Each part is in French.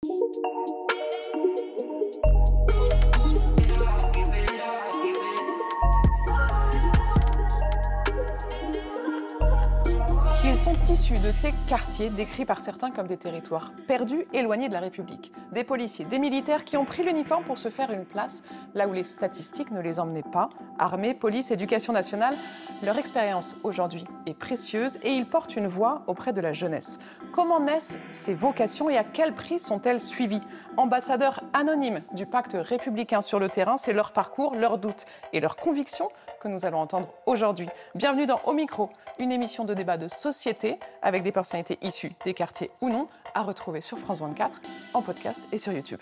Ils sont issus de ces quartiers décrits par certains comme des territoires perdus, éloignés de la République. Des policiers, des militaires qui ont pris l'uniforme pour se faire une place là où les statistiques ne les emmenaient pas. Armée, police, éducation nationale, leur expérience aujourd'hui est précieuse et ils portent une voix auprès de la jeunesse. Comment naissent ces vocations et à quel prix sont-elles suivies? Ambassadeurs anonymes du pacte républicain sur le terrain, c'est leur parcours, leurs doutes et leurs convictions que nous allons entendre aujourd'hui. Bienvenue dans Au Micro, une émission de débat de société avec des personnalités issues des quartiers ou non, à retrouver sur France 24, en podcast et sur YouTube.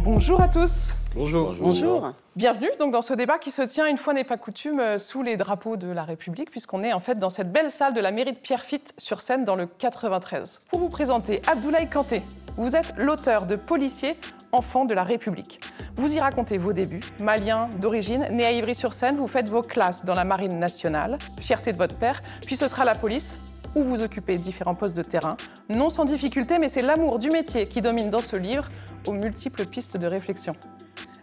Bonjour à tous. Bonjour. Bonjour. Bienvenue donc dans ce débat qui se tient, une fois n'est pas coutume, sous les drapeaux de la République, puisqu'on est en fait dans cette belle salle de la mairie de Pierrefitte sur Seine dans le 93. Pour vous présenter Abdoulaye Kanté, vous êtes l'auteur de Policiers, enfants de la République. Vous y racontez vos débuts, malien d'origine, né à Ivry-sur-Seine, vous faites vos classes dans la Marine nationale, fierté de votre père, puis ce sera la police, où vous occupez différents postes de terrain. Non sans difficulté, mais c'est l'amour du métier qui domine dans ce livre, aux multiples pistes de réflexion.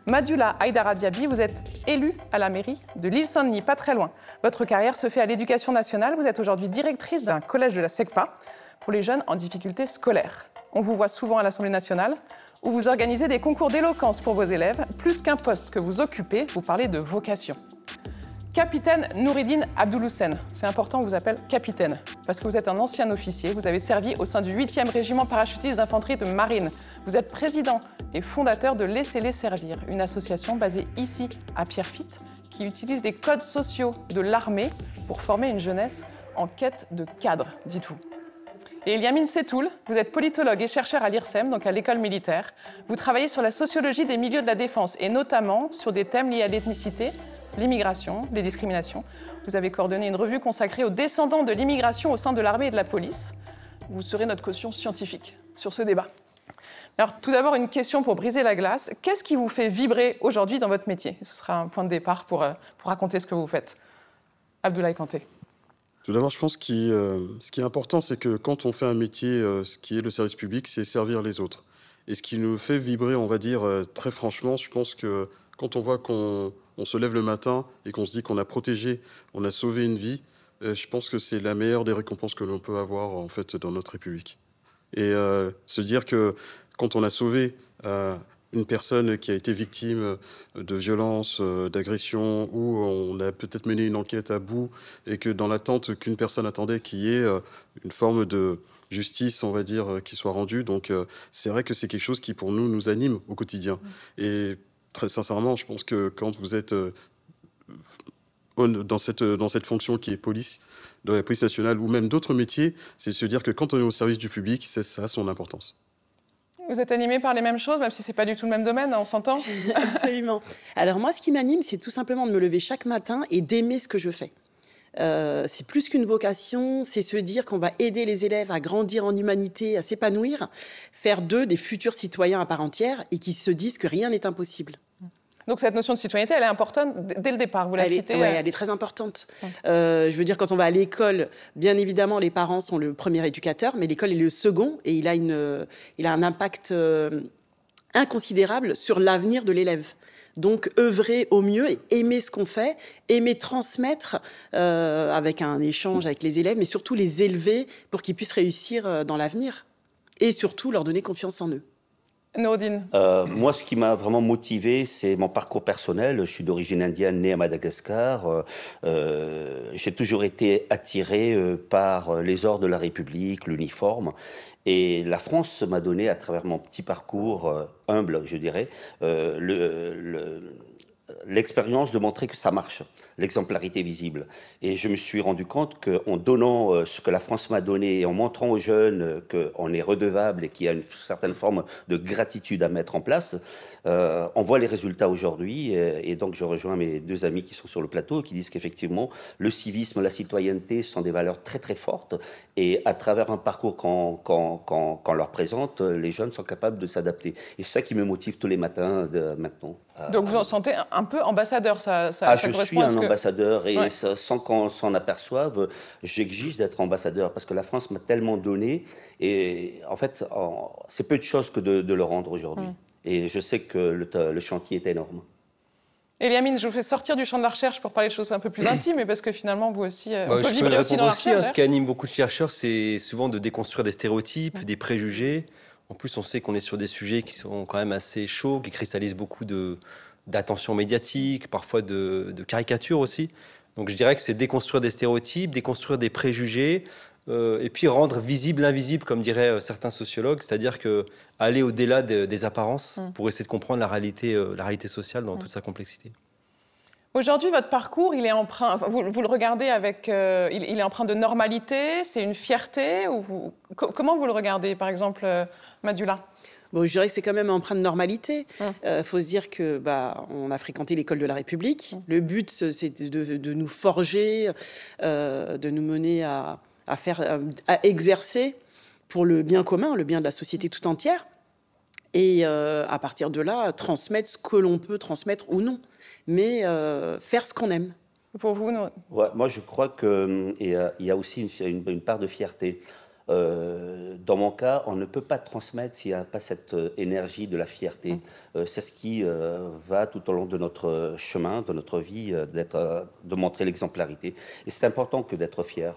Madioula Aïdara Diaby, vous êtes élue à la mairie de l'Île-Saint-Denis, pas très loin. Votre carrière se fait à l'Éducation nationale, vous êtes aujourd'hui directrice d'un collège de la SECPA pour les jeunes en difficulté scolaire. On vous voit souvent à l'Assemblée nationale, où vous organisez des concours d'éloquence pour vos élèves. Plus qu'un poste que vous occupez, vous parlez de vocation. Capitaine Noureddine Abdouloussen, c'est important, on vous appelle capitaine, parce que vous êtes un ancien officier, vous avez servi au sein du 8e régiment parachutiste d'infanterie de marine. Vous êtes président et fondateur de Laissez-les servir, une association basée ici à Pierrefitte, qui utilise les codes sociaux de l'armée pour former une jeunesse en quête de cadre, dites-vous. Et Eliamine Setoul, vous êtes politologue et chercheur à l'IRSEM, donc à l'école militaire. Vous travaillez sur la sociologie des milieux de la défense et notamment sur des thèmes liés à l'ethnicité, l'immigration, les discriminations. Vous avez coordonné une revue consacrée aux descendants de l'immigration au sein de l'armée et de la police. Vous serez notre caution scientifique sur ce débat. Alors, tout d'abord, une question pour briser la glace. Qu'est-ce qui vous fait vibrer aujourd'hui dans votre métier? Ce sera un point de départ pour raconter ce que vous faites. Abdoulaye Kanté. Tout d'abord, je pense que ce qui est important, c'est que quand on fait un métier qui est le service public, c'est servir les autres. Et ce qui nous fait vibrer, on va dire très franchement, je pense que quand on voit qu'on se lève le matin et qu'on se dit qu'on a protégé, on a sauvé une vie, je pense que c'est la meilleure des récompenses que l'on peut avoir en fait dans notre République. Et se dire que quand on a sauvé une personne qui a été victime de violences, d'agressions, où on a peut-être mené une enquête à bout et que dans l'attente qu'une personne attendait qu'il y ait une forme de justice, on va dire, qui soit rendue. Donc c'est vrai que c'est quelque chose qui, pour nous, nous anime au quotidien. Et très sincèrement, je pense que quand vous êtes dans cette fonction qui est police, de la police nationale ou même d'autres métiers, c'est de se dire que quand on est au service du public, ça a son importance. Vous êtes animé par les mêmes choses, même si ce n'est pas du tout le même domaine, on s'entend? Absolument. Alors moi, ce qui m'anime, c'est tout simplement de me lever chaque matin et d'aimer ce que je fais. C'est plus qu'une vocation, c'est se dire qu'on va aider les élèves à grandir en humanité, à s'épanouir, faire d'eux des futurs citoyens à part entière et qui se disent que rien n'est impossible. Donc cette notion de citoyenneté, elle est importante dès le départ, vous la citez. Oui, elle est très importante. Je veux dire, quand on va à l'école, bien évidemment, les parents sont le premier éducateur, mais l'école est le second et il a un impact inconsidérable sur l'avenir de l'élève. Donc, œuvrer au mieux et aimer ce qu'on fait, aimer transmettre avec un échange avec les élèves, mais surtout les élever pour qu'ils puissent réussir dans l'avenir et surtout leur donner confiance en eux. Noureddine. Moi, ce qui m'a vraiment motivé, c'est mon parcours personnel. Je suis d'origine indienne, né à Madagascar. J'ai toujours été attiré par les ordres de la République, l'uniforme. Et la France m'a donné, à travers mon petit parcours humble, je dirais, l'expérience de montrer que ça marche, l'exemplarité visible. Et je me suis rendu compte qu'en donnant ce que la France m'a donné, et en montrant aux jeunes qu'on est redevable et qu'il y a une certaine forme de gratitude à mettre en place, on voit les résultats aujourd'hui. Et donc je rejoins mes deux amis qui sont sur le plateau, qui disent qu'effectivement, le civisme, la citoyenneté sont des valeurs très très fortes. Et à travers un parcours qu'on leur présente, les jeunes sont capables de s'adapter. Et c'est ça qui me motive tous les matins maintenant. Donc vous en sentez un peu ambassadeur. Ça je suis un ambassadeur et sans qu'on s'en aperçoive, j'exige d'être ambassadeur parce que la France m'a tellement donné et en fait, c'est peu de choses que de le rendre aujourd'hui. Et je sais que le chantier est énorme. Eliamine, je vous fais sortir du champ de la recherche pour parler de choses un peu plus intimes, mais parce que finalement, vous aussi, on peut je vibrer peux aussi dans la aussi, recherche. ce qui anime beaucoup de chercheurs, c'est souvent de déconstruire des stéréotypes, des préjugés. En plus, on sait qu'on est sur des sujets qui sont quand même assez chauds, qui cristallisent beaucoup d'attention médiatique, parfois de caricatures aussi. Donc je dirais que c'est déconstruire des stéréotypes, déconstruire des préjugés, et puis rendre visible l'invisible, comme diraient certains sociologues, c'est-à-dire aller au-delà des apparences pour essayer de comprendre la réalité sociale dans toute sa complexité. Aujourd'hui, votre parcours, il est empreint, vous le regardez avec, il est empreint de normalité, c'est une fierté, comment vous le regardez, par exemple, Madula? Bon, je dirais que c'est quand même empreint de normalité. Faut se dire que on a fréquenté l'école de la République. Le but, c'est de nous forger, de nous mener à exercer pour le bien commun, le bien de la société tout entière. Et à partir de là, transmettre ce que l'on peut transmettre ou non. Mais faire ce qu'on aime. Pour vous, non? Ouais, moi, je crois qu'il y a aussi une part de fierté. Dans mon cas, on ne peut pas transmettre s'il n'y a pas cette énergie de la fierté. C'est ce qui va tout au long de notre chemin, de notre vie, de montrer l'exemplarité. Et c'est important que d'être fier.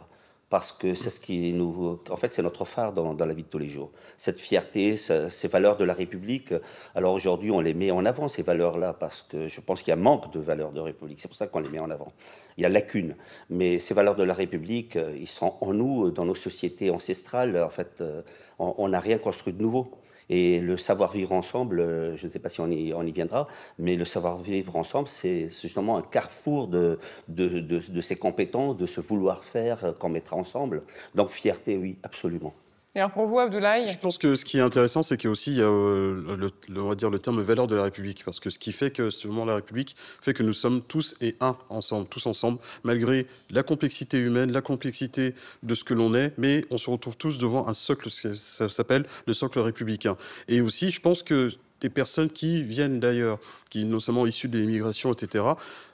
Parce que c'est ce qui nous... En fait, c'est notre phare dans la vie de tous les jours. Cette fierté, ces valeurs de la République. Alors aujourd'hui, on les met en avant, ces valeurs-là, parce que je pense qu'il y a manque de valeurs de République. C'est pour ça qu'on les met en avant. Il y a lacune. Mais ces valeurs de la République, ils sont en nous, dans nos sociétés ancestrales. En fait, on n'a rien construit de nouveau. Et le savoir-vivre ensemble, je ne sais pas si on y viendra, mais le savoir-vivre ensemble, c'est justement un carrefour de ces compétences, de ce vouloir-faire qu'on mettra ensemble. Donc fierté, oui, absolument. Et alors pour vous, Abdoulaye? Je pense que ce qui est intéressant, c'est qu'il y a on va dire le terme valeur de la République. Parce que ce qui fait que justement la République fait que nous sommes tous et un ensemble, tous ensemble, malgré la complexité humaine, la complexité de ce que l'on est, mais on se retrouve tous devant un socle, ça s'appelle le socle républicain. Et aussi, je pense que des personnes qui viennent d'ailleurs, qui notamment issues de l'immigration, etc.,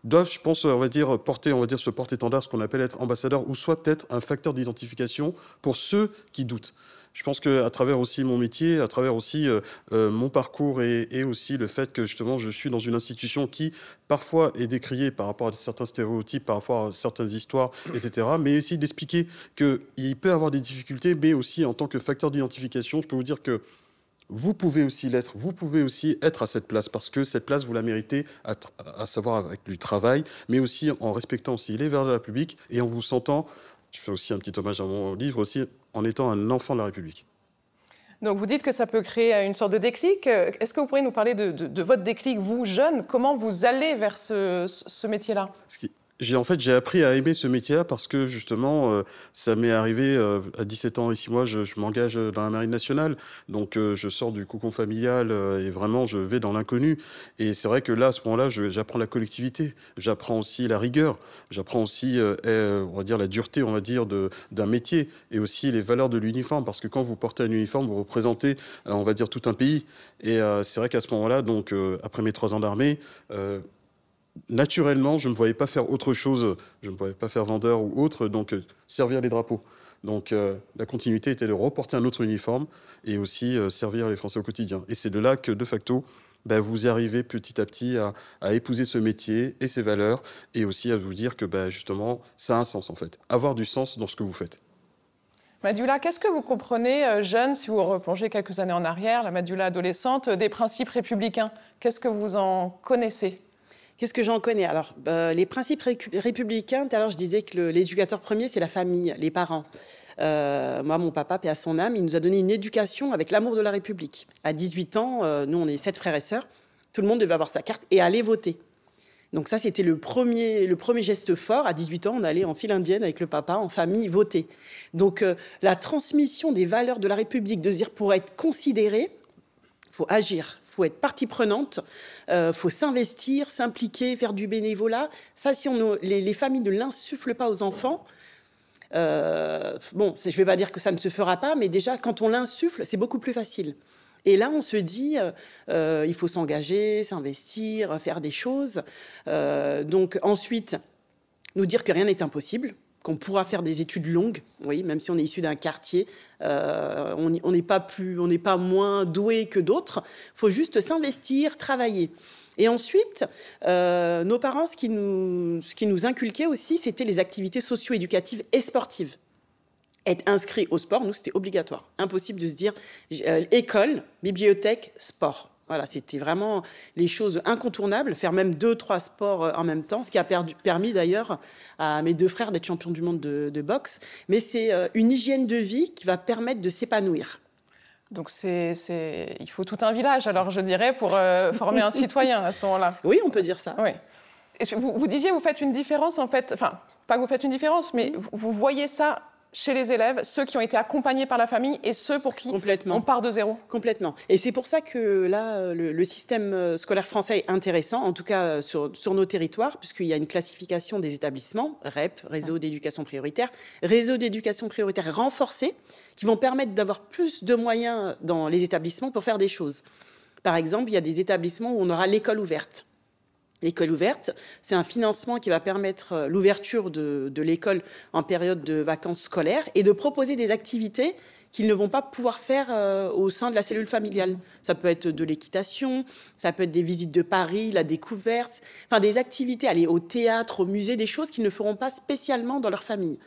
doivent, je pense, on va dire, porter ce porte-étendard, ce qu'on appelle être ambassadeur, ou soit peut-être un facteur d'identification pour ceux qui doutent. Je pense qu'à travers aussi mon métier, à travers aussi mon parcours et aussi le fait que justement je suis dans une institution qui parfois est décriée par rapport à certains stéréotypes, par rapport à certaines histoires, etc., mais aussi d'expliquer qu'il peut y avoir des difficultés, mais aussi en tant que facteur d'identification, je peux vous dire que vous pouvez aussi l'être, vous pouvez aussi être à cette place, parce que cette place, vous la méritez, à savoir avec du travail, mais aussi en respectant aussi les valeurs de la République et en vous sentant, je fais aussi un petit hommage à mon livre aussi, en étant un enfant de la République. Donc vous dites que ça peut créer une sorte de déclic. Est-ce que vous pourriez nous parler de votre déclic, vous, jeune? Comment vous allez vers ce métier-là? J'ai appris à aimer ce métier-là parce que justement, ça m'est arrivé à 17 ans et 6 mois, je m'engage dans la Marine nationale. Donc je sors du cocon familial et vraiment je vais dans l'inconnu. Et c'est vrai que là, à ce moment-là, j'apprends la collectivité, j'apprends aussi la rigueur, j'apprends aussi, on va dire, la dureté, on va dire, d'un métier et aussi les valeurs de l'uniforme. Parce que quand vous portez un uniforme, vous représentez, on va dire, tout un pays. Et c'est vrai qu'à ce moment-là, donc après mes 3 ans d'armée, naturellement, je ne me voyais pas faire autre chose, je ne me voyais pas faire vendeur ou autre, donc servir les drapeaux. Donc la continuité était de reporter un autre uniforme et aussi servir les Français au quotidien. Et c'est de là que, de facto, vous arrivez petit à petit à épouser ce métier et ses valeurs et aussi à vous dire que justement, ça a un sens en fait. Avoir du sens dans ce que vous faites. Madula, qu'est-ce que vous comprenez, jeune, si vous replongez quelques années en arrière, la Madula adolescente, des principes républicains? Qu'est-ce que vous en connaissez? Qu'est-ce que j'en connais? Alors, les principes républicains, tout à l'heure, je disais que l'éducateur premier, c'est la famille, les parents. Moi, mon papa, paix à son âme, il nous a donné une éducation avec l'amour de la République. À 18 ans, nous, on est 7 frères et sœurs, tout le monde devait avoir sa carte et aller voter. Donc ça, c'était le premier geste fort. À 18 ans, on allait en file indienne avec le papa, en famille, voter. Donc, la transmission des valeurs de la République, de dire pour être considéré, il faut agir. Il faut être partie prenante, faut s'investir, s'impliquer, faire du bénévolat. Ça, si les familles ne l'insufflent pas aux enfants, je ne vais pas dire que ça ne se fera pas, mais déjà, quand on l'insuffle, c'est beaucoup plus facile. Et là, on se dit, il faut s'engager, s'investir, faire des choses. Donc ensuite, nous dire que rien n'est impossible, qu'on pourra faire des études longues, oui, même si on est issu d'un quartier, on n'est pas moins doué que d'autres. Il faut juste s'investir, travailler. Et ensuite, nos parents, ce qui nous inculquaient aussi, c'était les activités socio-éducatives et sportives. Être inscrit au sport, nous, c'était obligatoire. Impossible de se dire école, bibliothèque, sport. Voilà, c'était vraiment les choses incontournables, faire même 2-3 sports en même temps, ce qui a permis d'ailleurs à mes 2 frères d'être champions du monde de boxe. Mais c'est une hygiène de vie qui va permettre de s'épanouir. Donc il faut tout un village, alors je dirais, pour former un citoyen à ce moment-là. Oui, on peut dire ça. Oui. Et vous disiez, vous faites une différence, en fait, enfin, pas que vous faites une différence, mais vous voyez ça chez les élèves, ceux qui ont été accompagnés par la famille et ceux pour qui on part de zéro. Complètement. Et c'est pour ça que là, le système scolaire français est intéressant, en tout cas sur nos territoires, puisqu'il y a une classification des établissements, REP, Réseau d'éducation prioritaire renforcé, qui vont permettre d'avoir plus de moyens dans les établissements pour faire des choses. Par exemple, il y a des établissements où on aura l'école ouverte. L'école ouverte, c'est un financement qui va permettre l'ouverture de l'école en période de vacances scolaires et de proposer des activités qu'ils ne vont pas pouvoir faire au sein de la cellule familiale. Ça peut être de l'équitation, ça peut être des visites de Paris, la découverte, enfin des activités, aller au théâtre, au musée, des choses qu'ils ne feront pas spécialement dans leur famille.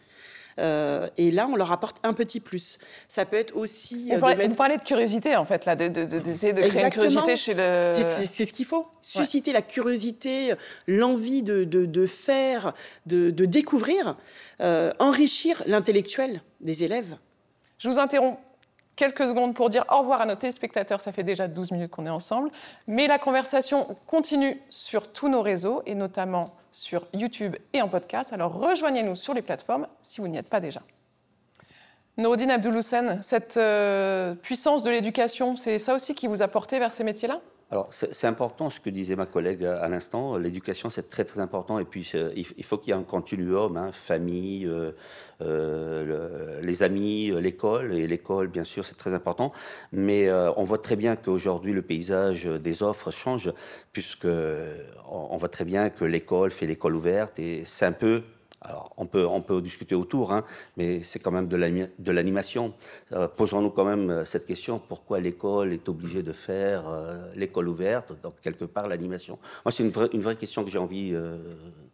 Et là, on leur apporte un petit plus. Ça peut être aussi... Vous parlez de curiosité, en fait, là, d'essayer de créer une curiosité chez le... C'est ce qu'il faut. Susciter la curiosité, l'envie de faire, de découvrir, enrichir l'intellectuel des élèves. Je vous interromps quelques secondes pour dire au revoir à nos téléspectateurs. Ça fait déjà 12 minutes qu'on est ensemble. Mais la conversation continue sur tous nos réseaux, et notamment sur YouTube et en podcast. Alors rejoignez-nous sur les plateformes si vous n'y êtes pas déjà. Noureddine Abdouloussen, cette puissance de l'éducation, c'est ça aussi qui vous a porté vers ces métiers-là ? Alors, c'est important ce que disait ma collègue à l'instant. L'éducation, c'est très, très important. Et puis, il faut qu'il y ait un continuum, hein, famille, les amis, l'école. Et l'école, bien sûr, c'est très important. Mais on voit très bien qu'aujourd'hui, le paysage des offres change, puisque on voit très bien que l'école fait l'école ouverte. Et c'est un peu... Alors, on peut discuter autour, hein, mais c'est quand même de l'animation. Posons-nous quand même cette question, pourquoi l'école est obligée de faire l'école ouverte, donc quelque part l'animation. Moi, c'est une vraie question que j'ai envie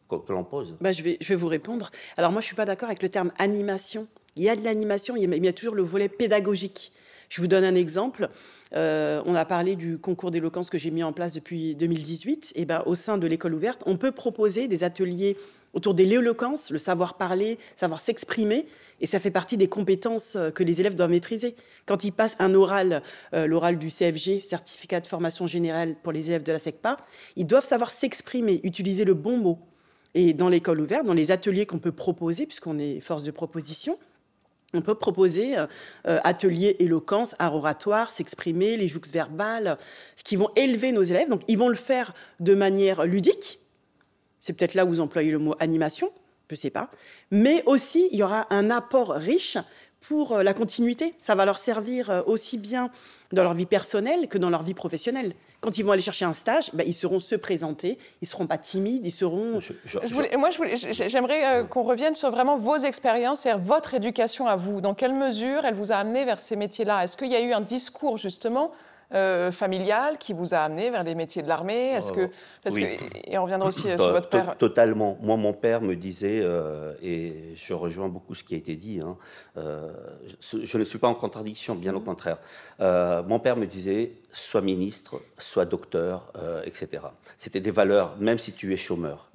que l'on pose. Je vais vous répondre. Alors moi, je ne suis pas d'accord avec le terme animation. Il y a de l'animation, mais il y a toujours le volet pédagogique. Je vous donne un exemple. On a parlé du concours d'éloquence que j'ai mis en place depuis 2018. Et au sein de l'école ouverte, on peut proposer des ateliers autour de l'éloquence, le savoir parler, savoir s'exprimer. Et ça fait partie des compétences que les élèves doivent maîtriser. Quand ils passent un oral, l'oral du CFG, Certificat de formation générale pour les élèves de la SECPA, ils doivent savoir s'exprimer, utiliser le bon mot. Et dans l'école ouverte, dans les ateliers qu'on peut proposer, puisqu'on est force de proposition, on peut proposer ateliers éloquence, art oratoire, s'exprimer, les jouxtes verbales, ce qui vont élever nos élèves. Donc, ils vont le faire de manière ludique. C'est peut-être là où vous employez le mot animation, je ne sais pas. Mais aussi, il y aura un apport riche pour la continuité. Ça va leur servir aussi bien dans leur vie personnelle que dans leur vie professionnelle. Quand ils vont aller chercher un stage, ils sauront se présenter, ils ne seront pas timides, ils seront... J'aimerais qu'on revienne sur vraiment vos expériences et votre éducation à vous. Dans quelle mesure elle vous a amené vers ces métiers-là ? Est-ce qu'il y a eu un discours, justement, familial qui vous a amené vers les métiers de l'armée ? Et on reviendra aussi sur votre père. Totalement. Moi, mon père me disait, et je rejoins beaucoup ce qui a été dit, hein, je ne suis pas en contradiction, bien au contraire. Mon père me disait, sois ministre, sois docteur, etc. C'était des valeurs, même si tu es chômeur.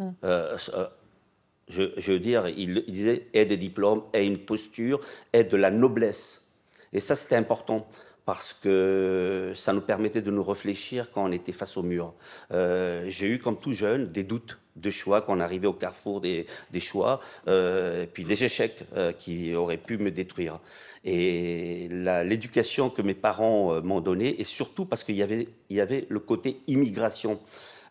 Je veux dire, il disait, aie des diplômes, aie une posture, aie de la noblesse. Et ça, c'était important, parce que ça nous permettait de nous réfléchir quand on était face au mur. J'ai eu, comme tout jeune, des doutes de choix, quand on arrivait au carrefour des choix, puis des échecs qui auraient pu me détruire. Et l'éducation que mes parents m'ont donnée, et surtout parce qu'il y avait le côté immigration.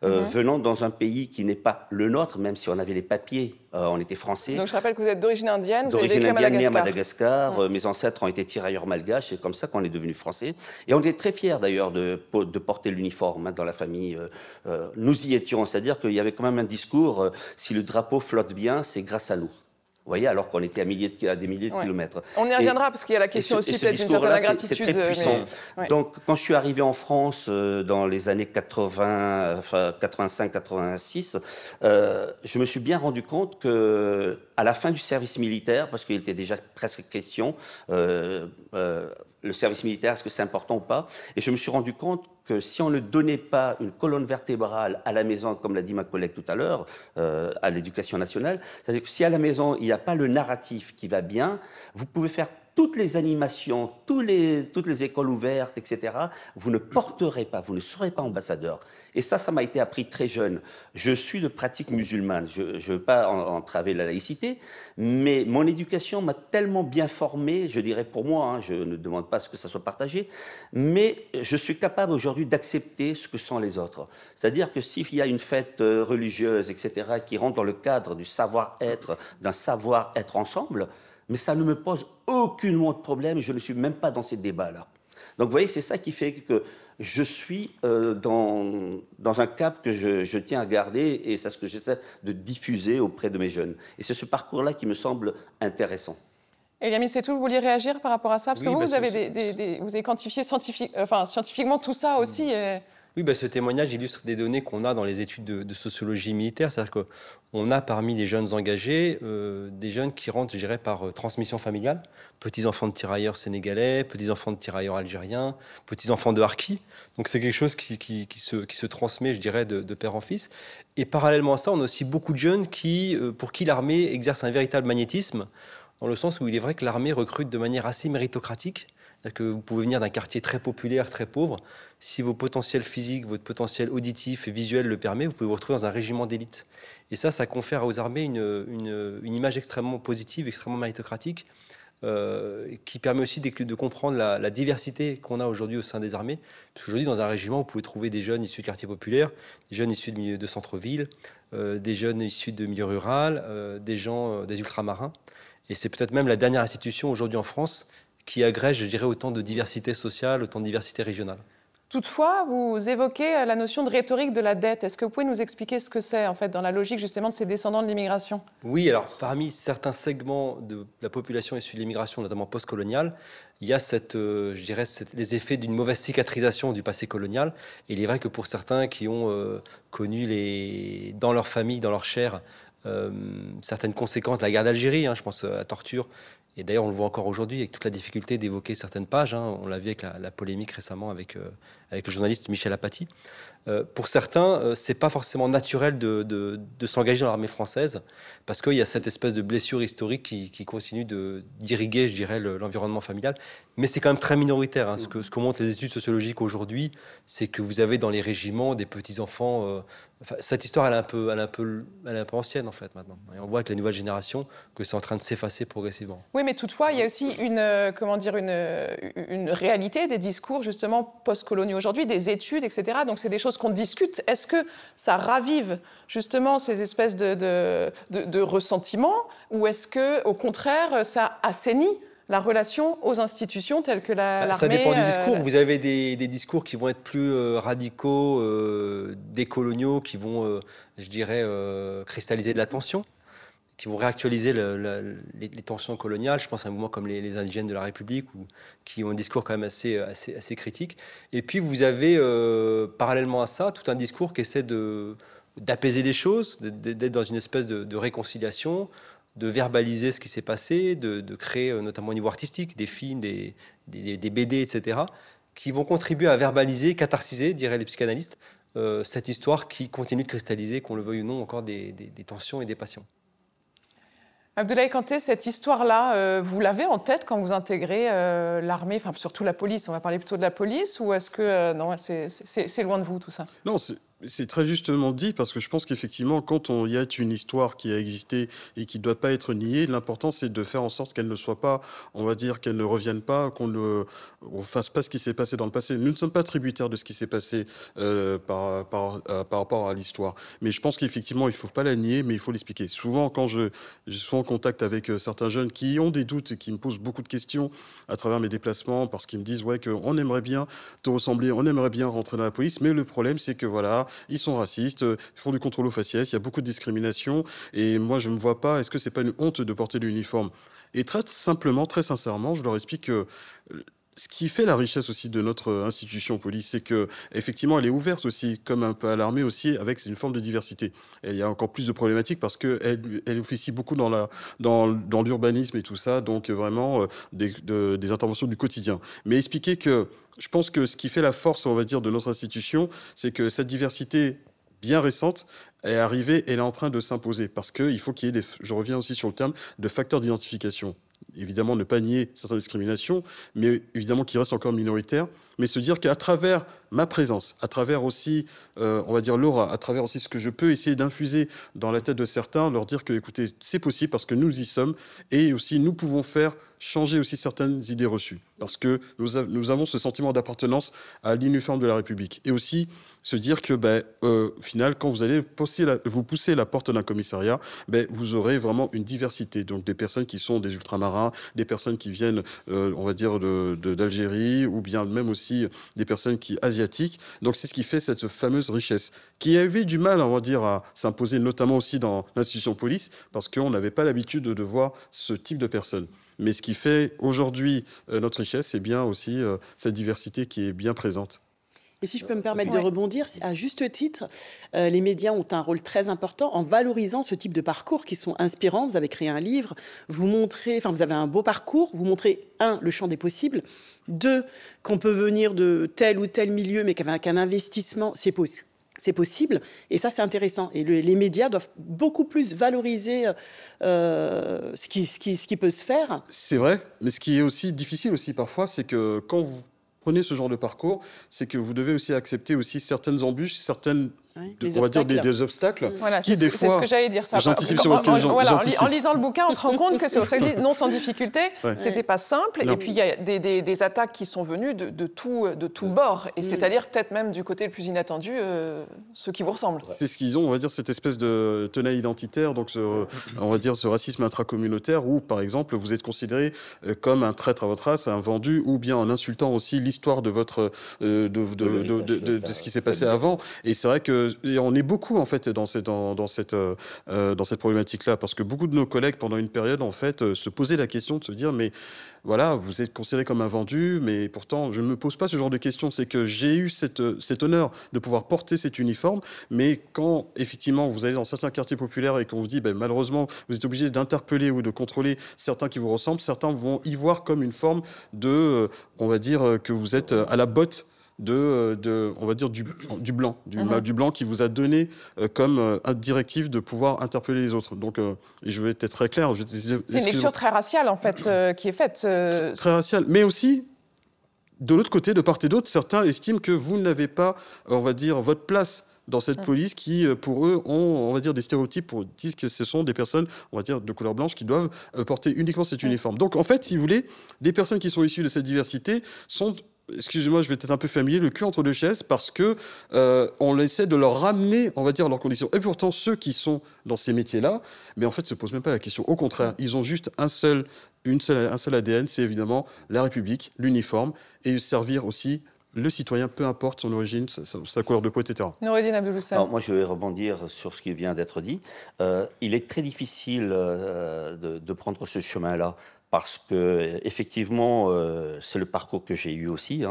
venant dans un pays qui n'est pas le nôtre, même si on avait les papiers, on était français. Donc je rappelle que vous êtes d'origine indienne, D'origine indienne, né à Madagascar. Mes ancêtres ont été tirailleurs malgaches, c'est comme ça qu'on est devenus français. Et on est très fiers d'ailleurs de porter l'uniforme dans la famille. Nous y étions, c'est-à-dire qu'il y avait quand même un discours, si le drapeau flotte bien, c'est grâce à nous. Vous voyez, alors qu'on était à des milliers de kilomètres. On y reviendra parce qu'il y a la question aussi peut-être d'une certaine ingratitude. C'est très puissant. Donc, quand je suis arrivé en France dans les années 85-86, je me suis bien rendu compte que à la fin du service militaire, parce qu'il était déjà presque question, le service militaire, est-ce que c'est important ou pas? Et je me suis rendu compte que si on ne donnait pas une colonne vertébrale à la maison, comme l'a dit ma collègue tout à l'heure, à l'éducation nationale, c'est-à-dire que si à la maison, il n'y a pas le narratif qui va bien, vous pouvez faire toutes les animations, toutes les écoles ouvertes, etc., vous ne porterez pas, vous ne serez pas ambassadeur. Et ça m'a été appris très jeune. Je suis de pratique musulmane, je ne veux pas entraver la laïcité, mais mon éducation m'a tellement bien formé, je dirais pour moi, hein, je ne demande pas à ce que ça soit partagé, mais je suis capable aujourd'hui d'accepter ce que sont les autres. C'est-à-dire que s'il y a une fête religieuse, etc., qui rentre dans le cadre du savoir-être, d'un savoir-être ensemble, mais ça ne me pose aucunement de problème, je ne suis même pas dans ces débats-là. Donc vous voyez, c'est ça qui fait que je suis dans un cap que je tiens à garder, et c'est ce que j'essaie de diffuser auprès de mes jeunes. Et c'est ce parcours-là qui me semble intéressant. Eliamine Setou, vous vouliez réagir par rapport à ça? Parce que vous avez quantifié scientifiquement tout ça aussi. Oui, ce témoignage illustre des données qu'on a dans les études de sociologie militaire. C'est-à-dire qu'on a parmi les jeunes engagés des jeunes qui rentrent, je dirais, par transmission familiale. Petits-enfants de tirailleurs sénégalais, petits-enfants de tirailleurs algériens, petits-enfants de harkis. Donc c'est quelque chose qui se transmet, je dirais, de père en fils. Et parallèlement à ça, on a aussi beaucoup de jeunes pour qui l'armée exerce un véritable magnétisme, dans le sens où il est vrai que l'armée recrute de manière assez méritocratique. C'est-à-dire que vous pouvez venir d'un quartier très populaire, très pauvre. Si vos potentiels physiques, votre potentiel auditif et visuel le permet, vous pouvez vous retrouver dans un régiment d'élite. Et ça confère aux armées une image extrêmement positive, extrêmement méritocratique, qui permet aussi de comprendre la diversité qu'on a aujourd'hui au sein des armées. Parce qu'aujourd'hui, dans un régiment, vous pouvez trouver des jeunes issus de quartiers populaires, des jeunes issus de milieux de centre-ville, des jeunes issus de milieux ruraux, des ultramarins. Et c'est peut-être même la dernière institution aujourd'hui en France qui agrège, je dirais, autant de diversité sociale, autant de diversité régionale. Toutefois, vous évoquez la notion de rhétorique de la dette. Est-ce que vous pouvez nous expliquer ce que c'est, en fait, dans la logique justement de ces descendants de l'immigration? Oui, alors parmi certains segments de la population issue de l'immigration, notamment post-coloniale, il y a les effets d'une mauvaise cicatrisation du passé colonial. Et il est vrai que pour certains qui ont connu dans leur famille, dans leur chair, certaines conséquences de la guerre d'Algérie, je pense à la torture. Et d'ailleurs, on le voit encore aujourd'hui avec toute la difficulté d'évoquer certaines pages. On l'a vu avec la polémique récemment avec le journaliste Michel Apathy. Pour certains, c'est pas forcément naturel de s'engager dans l'armée française parce qu'il y a cette espèce de blessure historique qui continue d'irriguer, je dirais, l'environnement familial. Mais c'est quand même très minoritaire. Ce que montrent les études sociologiques aujourd'hui, c'est que vous avez dans les régiments des petits-enfants... cette histoire, elle est un peu ancienne, en fait, maintenant. Et on voit avec la nouvelle génération que c'est en train de s'effacer progressivement. Oui, mais toutefois, il y a aussi une réalité des discours, justement, post-coloniaux aujourd'hui, des études, etc. Donc, c'est des choses qu'on discute. Est-ce que ça ravive, justement, ces espèces de ressentiments, ou est-ce que, au contraire, ça assainit la relation aux institutions telles que l'armée? Ça dépend du discours. Vous avez des discours qui vont être plus radicaux, décoloniaux, qui vont, je dirais, cristalliser de la tension, qui vont réactualiser les tensions coloniales. Je pense à un mouvement comme les indigènes de la République, qui ont un discours quand même assez critique. Et puis vous avez, parallèlement à ça, tout un discours qui essaie d'apaiser les choses, d'être dans une espèce de réconciliation, de verbaliser ce qui s'est passé, de créer, notamment au niveau artistique, des films, des BD, etc., qui vont contribuer à verbaliser, catharsiser, diraient les psychanalystes, cette histoire qui continue de cristalliser, qu'on le veuille ou non, encore des tensions et des passions. Abdoulaye Kanté, cette histoire-là, vous l'avez en tête quand vous intégrez l'armée, enfin surtout la police, on va parler plutôt de la police, ou est-ce que non, c'est loin de vous tout ça? Non, C'est très justement dit parce que je pense qu'effectivement, quand il y a une histoire qui a existé et qui ne doit pas être niée, l'important c'est de faire en sorte qu'elle ne soit pas, on va dire, qu'elle ne revienne pas, qu'on ne on fasse pas ce qui s'est passé dans le passé. Nous ne sommes pas tributaires de ce qui s'est passé par rapport à l'histoire. Mais je pense qu'effectivement, il ne faut pas la nier, mais il faut l'expliquer. Souvent, quand je suis en contact avec certains jeunes qui ont des doutes et qui me posent beaucoup de questions à travers mes déplacements parce qu'ils me disent ouais, qu'on aimerait bien te ressembler, on aimerait bien rentrer dans la police, mais le problème c'est que voilà, ils sont racistes, ils font du contrôle aux faciès, il y a beaucoup de discrimination, et moi je ne me vois pas, est-ce que c'est pas une honte de porter l'uniforme? Et très simplement, très sincèrement, je leur explique que ce qui fait la richesse aussi de notre institution police, c'est que effectivement, elle est ouverte aussi, comme un peu à l'armée aussi, avec une forme de diversité. Et il y a encore plus de problématiques parce qu'elle officie beaucoup dans l'urbanisme et tout ça, donc vraiment des interventions du quotidien. Mais expliquer que je pense que ce qui fait la force, on va dire, de notre institution, c'est que cette diversité bien récente est arrivée, elle est en train de s'imposer parce qu'il faut qu'il y ait je reviens aussi sur le terme, de facteurs d'identification. Évidemment, ne pas nier certaines discriminations, mais évidemment qui restent encore minoritaires, mais se dire qu'à travers ma présence, à travers aussi, on va dire l'aura, à travers aussi ce que je peux essayer d'infuser dans la tête de certains, leur dire que, écoutez, c'est possible parce que nous y sommes, et aussi nous pouvons faire changer aussi certaines idées reçues, parce que nous avons ce sentiment d'appartenance à l'uniforme de la République, et aussi se dire que, au final, quand vous allez vous pousser la porte d'un commissariat, vous aurez vraiment une diversité, donc des personnes qui sont des ultramarins, des personnes qui viennent, on va dire, d'Algérie, ou bien même aussi des personnes asiatiques. Donc c'est ce qui fait cette fameuse richesse, qui avait du mal, on va dire, à s'imposer, notamment aussi dans l'institution police, parce qu'on n'avait pas l'habitude de voir ce type de personnes. Mais ce qui fait aujourd'hui notre richesse, c'est bien aussi cette diversité qui est bien présente. Et si je peux me permettre de rebondir, à juste titre, les médias ont un rôle très important en valorisant ce type de parcours qui sont inspirants. Vous avez créé un livre, vous avez un beau parcours, vous montrez, le champ des possibles, 2, qu'on peut venir de tel ou tel milieu, mais qu'avec un investissement, c'est possible. Et ça, c'est intéressant. Et les médias doivent beaucoup plus valoriser ce qui peut se faire. C'est vrai, mais ce qui est aussi difficile aussi parfois, c'est que quand vous prenez ce genre de parcours, c'est que vous devez aussi accepter aussi certaines embûches, on va dire des obstacles. Voilà, qui des fois, c'est ce que j'allais dire. Ça. J'anticipe sur votre en lisant le bouquin, on se rend compte que c'est pour ça que je dis non sans difficulté. C'était pas simple. Non. Et puis il y a des attaques qui sont venues de tout bord. Et c'est-à-dire peut-être même du côté le plus inattendu, ceux qui vous ressemblent. C'est ce qu'ils ont, on va dire, cette espèce de tenaille identitaire, donc on va dire ce racisme intracommunautaire où, par exemple, vous êtes considéré comme un traître à votre race, un vendu, ou bien en insultant aussi l'histoire de votre de ce qui s'est passé avant. Et c'est vrai que et on est beaucoup en fait dans cette problématique-là, parce que beaucoup de nos collègues pendant une période en fait se posaient la question de se dire mais voilà, vous êtes considéré comme un vendu, mais pourtant je ne me pose pas ce genre de questions. C'est que j'ai eu cet honneur de pouvoir porter cet uniforme, mais quand effectivement vous allez dans certains quartiers populaires et qu'on vous dit malheureusement vous êtes obligé d'interpeller ou de contrôler certains qui vous ressemblent, certains vont y voir comme une forme de on va dire que vous êtes à la botte on va dire du blanc, du blanc qui vous a donné comme directive de pouvoir interpeller les autres. Donc, et je vais être très clair. C'est une lecture très raciale en fait qui est faite. Très raciale, mais aussi de l'autre côté, de part et d'autre, certains estiment que vous n'avez pas, on va dire, votre place dans cette police qui, pour eux, ont, on va dire, des stéréotypes pour dire que ce sont des personnes, on va dire, de couleur blanche qui doivent porter uniquement cet uniforme. Donc, en fait, si vous voulez, des personnes qui sont issues de cette diversité sont, excusez-moi, je vais être un peu familier, le cul entre deux chaises, parce que on essaie de leur ramener, on va dire, leurs conditions. Et pourtant, ceux qui sont dans ces métiers-là, mais en fait, se posent même pas la question. Au contraire, ils ont juste un seul ADN, c'est évidemment la République, l'uniforme, et servir aussi le citoyen, peu importe son origine, sa couleur de peau, etc. Noureddin Abdeloussam. Moi, je vais rebondir sur ce qui vient d'être dit. Il est très difficile de prendre ce chemin-là, parce que effectivement, c'est le parcours que j'ai eu aussi,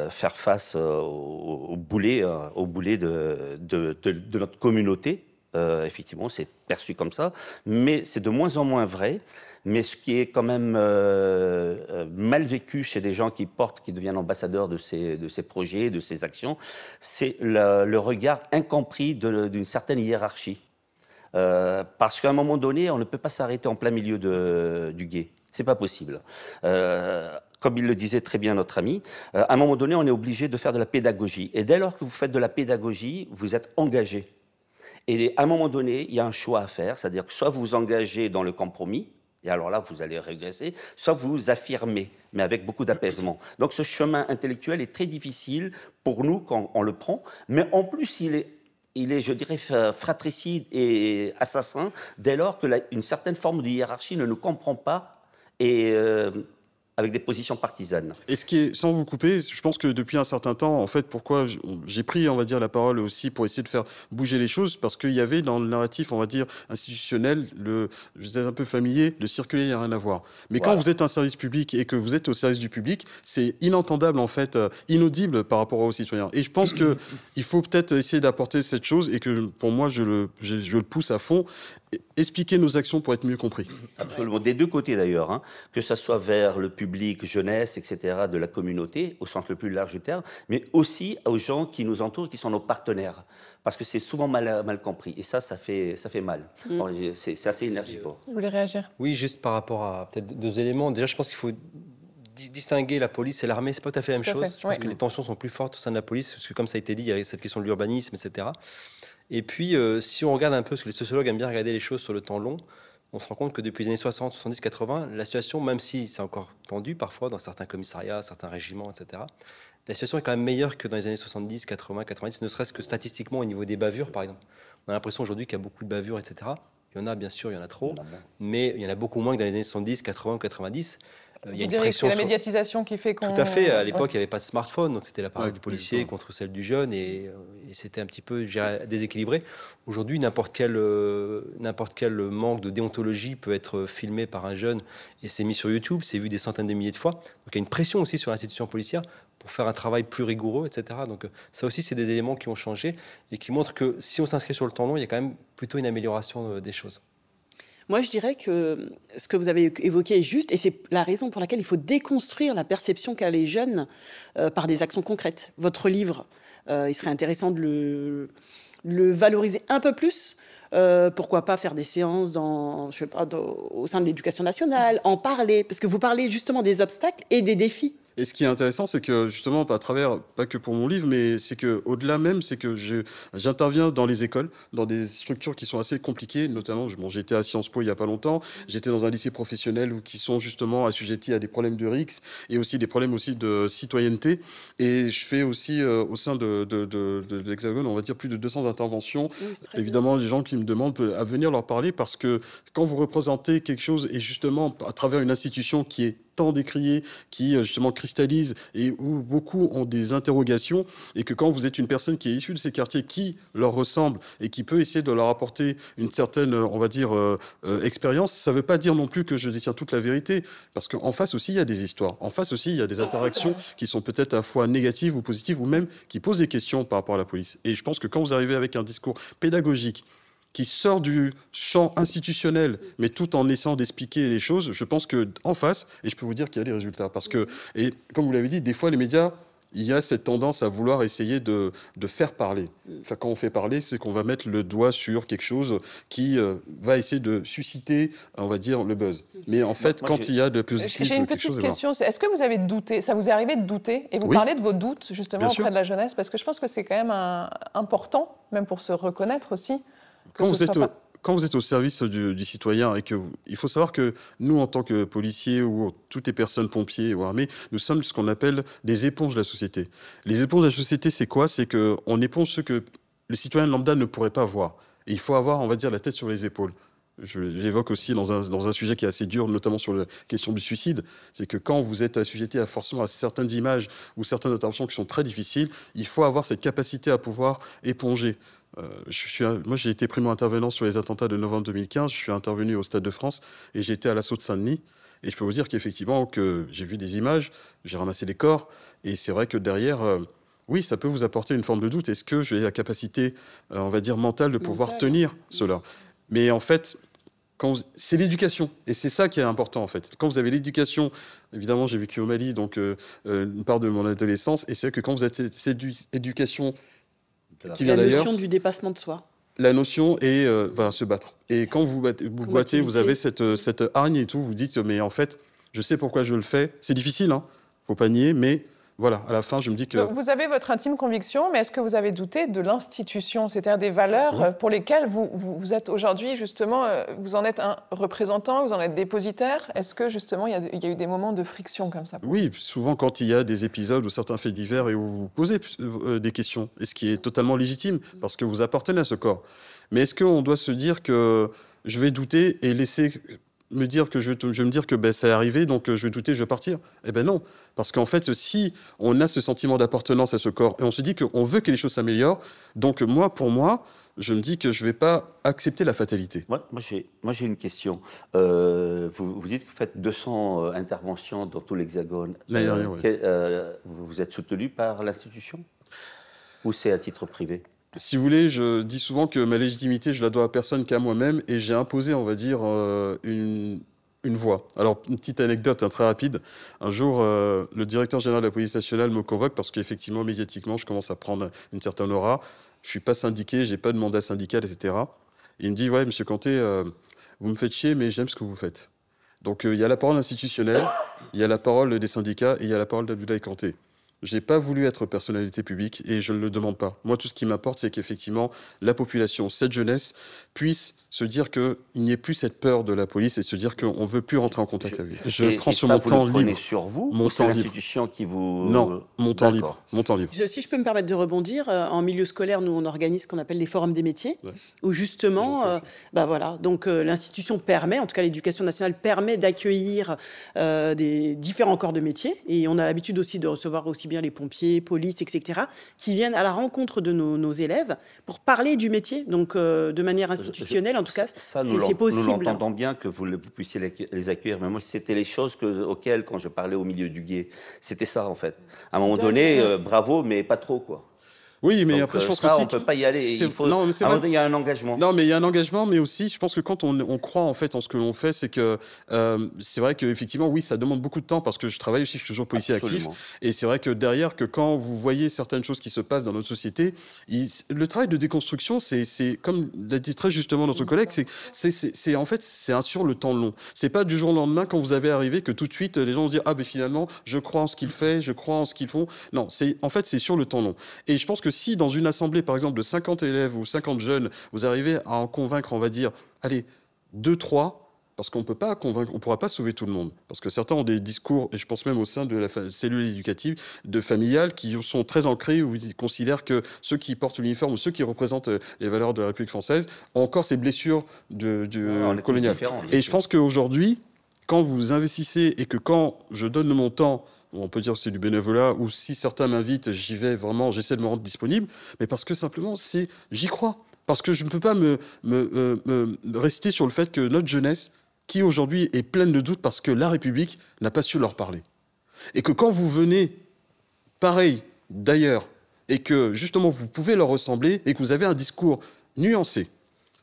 faire face au boulet de notre communauté. Effectivement, c'est perçu comme ça, mais c'est de moins en moins vrai. Mais ce qui est quand même mal vécu chez des gens qui deviennent ambassadeurs de ces projets, de ces actions, c'est le regard incompris d'une certaine hiérarchie. Parce qu'à un moment donné, on ne peut pas s'arrêter en plein milieu du gué. C'est pas possible. comme il le disait très bien notre ami, à un moment donné, on est obligé de faire de la pédagogie. Et dès lors que vous faites de la pédagogie, vous êtes engagé. Et à un moment donné, il y a un choix à faire, c'est-à-dire que soit vous vous engagez dans le compromis, et alors là, vous allez régresser, soit vous vous affirmez, mais avec beaucoup d'apaisement. Donc ce chemin intellectuel est très difficile pour nous quand on le prend, mais en plus, il est, je dirais, fratricide et assassin, dès lors qu'une certaine forme de hiérarchie ne nous comprend pas et avec des positions partisanes. Et ce qui est, sans vous couper, je pense que depuis un certain temps, en fait, pourquoi j'ai pris, on va dire, la parole aussi pour essayer de faire bouger les choses, parce qu'il y avait dans le narratif, on va dire, institutionnel, vous êtes un peu familier, le circuler, il n'y a rien à voir. Mais voilà. Quand vous êtes un service public et que vous êtes au service du public, c'est inentendable, en fait, inaudible par rapport aux citoyens. Et je pense qu'il faut peut-être essayer d'apporter cette chose et que, pour moi, je le pousse à fond. Expliquer nos actions pour être mieux compris. Absolument, des deux côtés d'ailleurs, hein, que ça soit vers le public, jeunesse, etc., de la communauté, au sens le plus large du terme, mais aussi aux gens qui nous entourent, qui sont nos partenaires, parce que c'est souvent mal compris, et ça fait mal. C'est assez énergivore. Vous voulez réagir? Oui, juste par rapport à peut-être 2 éléments. Déjà, je pense qu'il faut distinguer la police et l'armée, c'est pas tout à fait la même chose. Je pense que les tensions sont plus fortes au sein de la police, parce que comme ça a été dit, il y a cette question de l'urbanisme, etc. Et puis, si on regarde un peu, parce que les sociologues aiment bien regarder les choses sur le temps long, on se rend compte que depuis les années 60, 70, 80, la situation, même si c'est encore tendu parfois dans certains commissariats, certains régiments, etc., la situation est quand même meilleure que dans les années 70, 80, 90, ne serait-ce que statistiquement au niveau des bavures, par exemple. On a l'impression aujourd'hui qu'il y a beaucoup de bavures, etc. Il y en a, bien sûr, il y en a trop, mais il y en a beaucoup moins que dans les années 70, 80 ou 90. Il y a une pression c'est la médiatisation qui fait qu'on... Tout à fait. À l'époque, il n'y avait pas de smartphone, donc c'était la parole du policier contre celle du jeune, et c'était un petit peu déséquilibré. Aujourd'hui, n'importe quel manque de déontologie peut être filmé par un jeune, et c'est mis sur YouTube, c'est vu des centaines de milliers de fois. Donc il y a une pression aussi sur l'institution policière pour faire un travail plus rigoureux, etc. Donc ça aussi, c'est des éléments qui ont changé et qui montrent que si on s'inscrit sur le temps long, il y a quand même plutôt une amélioration des choses. Moi, je dirais que ce que vous avez évoqué est juste, et c'est la raison pour laquelle il faut déconstruire la perception qu'a les jeunes par des actions concrètes. Votre livre, il serait intéressant de le valoriser un peu plus. Pourquoi pas faire des séances au sein de l'éducation nationale, en parler, parce que vous parlez justement des obstacles et des défis. Et ce qui est intéressant, c'est que justement, à travers, pas que pour mon livre, mais c'est qu'au-delà même, c'est que j'interviens dans les écoles, dans des structures qui sont assez compliquées, notamment, j'étais à Sciences Po il n'y a pas longtemps, j'étais dans un lycée professionnel qui sont justement assujettis à des problèmes de RICS et aussi des problèmes aussi de citoyenneté. Et je fais aussi, au sein de l'Hexagone, on va dire plus de 200 interventions. Oui, évidemment, les gens qui me demandent à venir leur parler, parce que quand vous représentez quelque chose, et justement, à travers une institution qui est tant décriée, qui justement cristallise et où beaucoup ont des interrogations, et que quand vous êtes une personne qui est issue de ces quartiers, qui leur ressemble et qui peut essayer de leur apporter une certaine, on va dire, expérience, ça ne veut pas dire non plus que je détiens toute la vérité, parce qu'en face aussi, il y a des histoires. En face aussi, il y a des interactions qui sont peut-être à la fois négatives ou positives, ou même qui posent des questions par rapport à la police. Et je pense que quand vous arrivez avec un discours pédagogique, qui sort du champ institutionnel, mais tout en essayant d'expliquer les choses, je pense qu'en face, et je peux vous dire qu'il y a des résultats. Parce que, et comme vous l'avez dit, des fois, les médias, il y a cette tendance à vouloir essayer de faire parler. Enfin, quand on fait parler, c'est qu'on va mettre le doigt sur quelque chose qui va essayer de susciter, on va dire, le buzz. Mais en fait, quand il y a de positif, j'ai une petite question. Est-ce que vous avez douté? Ça vous est arrivé de douter? Et vous parlez de vos doutes, justement, auprès de la jeunesse, parce que je pense que c'est quand même important, même pour se reconnaître aussi. Quand vous êtes au service du citoyen, et il faut savoir que nous, en tant que policiers ou toutes les personnes pompiers ou armées, nous sommes ce qu'on appelle des éponges de la société. Les éponges de la société, c'est quoi? C'est qu'on éponge ce que le citoyen lambda ne pourrait pas voir. Et il faut avoir, on va dire, la tête sur les épaules. J'évoque aussi dans un sujet qui est assez dur, notamment sur la question du suicide, c'est que quand vous êtes assujetti forcément à certaines images ou certaines interventions qui sont très difficiles, il faut avoir cette capacité à pouvoir éponger. Moi, j'ai été primo-intervenant sur les attentats de novembre 2015. Je suis intervenu au Stade de France et j'ai été à l'assaut de Saint-Denis. Et je peux vous dire qu'effectivement, que j'ai vu des images, j'ai ramassé les corps. Et c'est vrai que derrière, oui, ça peut vous apporter une forme de doute. Est-ce que j'ai la capacité, on va dire, mentale de pouvoir tenir cela? Mais en fait, c'est l'éducation. Et c'est ça qui est important, en fait. Quand vous avez l'éducation, évidemment, j'ai vécu au Mali, donc une part de mon adolescence. Et c'est que quand vous avez cette éducation... La notion du dépassement de soi. La notion est se battre. Et quand vous battez, vous avez cette hargne et tout, vous dites, mais en fait, Je sais pourquoi je le fais. C'est difficile, hein, faut pas nier, mais voilà, à la fin, je me dis que... Donc, vous avez votre intime conviction, mais est-ce que vous avez douté de l'institution, c'est-à-dire des valeurs pour lesquelles vous êtes aujourd'hui, justement, vous en êtes un représentant, vous en êtes dépositaire? Est-ce que, justement, il y a eu des moments de friction comme ça? Oui, souvent quand il y a des épisodes ou certains faits divers et où vous posez des questions, et ce qui est totalement légitime, parce que vous appartenez à ce corps. Mais est-ce qu'on doit se dire que je vais douter et laisser me dire que je vais me dire que ben, ça est arrivé, donc je vais douter, je vais partir? Eh ben non, parce qu'en fait, si on a ce sentiment d'appartenance à ce corps et on se dit qu'on veut que les choses s'améliorent, donc moi, pour moi, je me dis que je ne vais pas accepter la fatalité. Moi, j'ai une question. Vous dites que vous faites 200 interventions dans tout l'Hexagone. L'année dernière, oui. Vous êtes soutenu par l'institution ou c'est à titre privé? Si vous voulez, je dis souvent que ma légitimité, je la dois à personne qu'à moi-même, et j'ai imposé, on va dire, une voix. Alors, une petite anecdote très rapide. Un jour, le directeur général de la police nationale me convoque parce qu'effectivement, médiatiquement, je commence à prendre une certaine aura. Je suis pas syndiqué, j'ai pas de mandat syndical, etc. Et il me dit, ouais, monsieur Kanté, vous me faites chier, mais j'aime ce que vous faites. Donc, il y a la parole institutionnelle, il y a la parole des syndicats et il y a la parole d'Abdoulaye Kanté. Je n'ai pas voulu être personnalité publique et je ne le demande pas. Moi, tout ce qui m'importe, c'est qu'effectivement, la population, cette jeunesse, puisse se dire qu'il n'y ait plus cette peur de la police et se dire qu'on ne veut plus rentrer en contact avec lui. Je prends sur mon temps libre. Vous le prenez sur vous ou c'est l'institution qui vous... Non, mon temps libre. Mon temps libre. Si je peux me permettre de rebondir, en milieu scolaire, nous, on organise ce qu'on appelle les forums des métiers, où justement, donc l'institution permet, en tout cas l'éducation nationale permet d'accueillir des différents corps de métiers. Et on a l'habitude aussi de recevoir aussi bien les pompiers, police, etc., qui viennent à la rencontre de nos élèves pour parler du métier, donc de manière institutionnelle. En tout cas, c'est possible. Nous l'entendons bien que vous puissiez les accueillir, mais moi, c'était les choses auxquelles, quand je parlais au milieu du gué, c'était ça, en fait. À un moment donné, bravo, mais pas trop, quoi. Oui, mais donc, après, je pense ça, que on ne peut pas y aller. Il y a un engagement. Non, mais il y a un engagement, mais aussi, je pense que quand on croit en fait en ce que l'on fait, c'est que c'est vrai qu'effectivement, oui, ça demande beaucoup de temps parce que je travaille aussi, je suis toujours policier actif. Et c'est vrai que derrière, que quand vous voyez certaines choses qui se passent dans notre société, le travail de déconstruction, c'est comme l'a dit très justement notre collègue, c'est en fait, c'est sur le temps long. C'est pas du jour au lendemain quand vous avez arrivé que tout de suite les gens vont se dire ah ben finalement, je crois en ce qu'il fait, je crois en ce qu'ils font. Non, en fait, c'est sur le temps long. Et je pense que si dans une assemblée, par exemple, de 50 élèves ou 50 jeunes, vous arrivez à en convaincre, on va dire, allez, 2, 3, parce qu'on peut pas convaincre, on ne pourra pas sauver tout le monde. Parce que certains ont des discours, et je pense même au sein de la cellule éducative, de familiales, qui sont très ancrés, où ils considèrent que ceux qui portent l'uniforme ou ceux qui représentent les valeurs de la République française ont encore ces blessures coloniales. Et je pense qu'aujourd'hui, quand vous investissez et que quand je donne mon temps, on peut dire que c'est du bénévolat, ou si certains m'invitent, j'y vais vraiment, j'essaie de me rendre disponible, mais parce que simplement, j'y crois. Parce que je ne peux pas me rester sur le fait que notre jeunesse, qui aujourd'hui est pleine de doutes parce que la République n'a pas su leur parler. Et que quand vous venez, pareil, d'ailleurs, et que justement vous pouvez leur ressembler, et que vous avez un discours nuancé,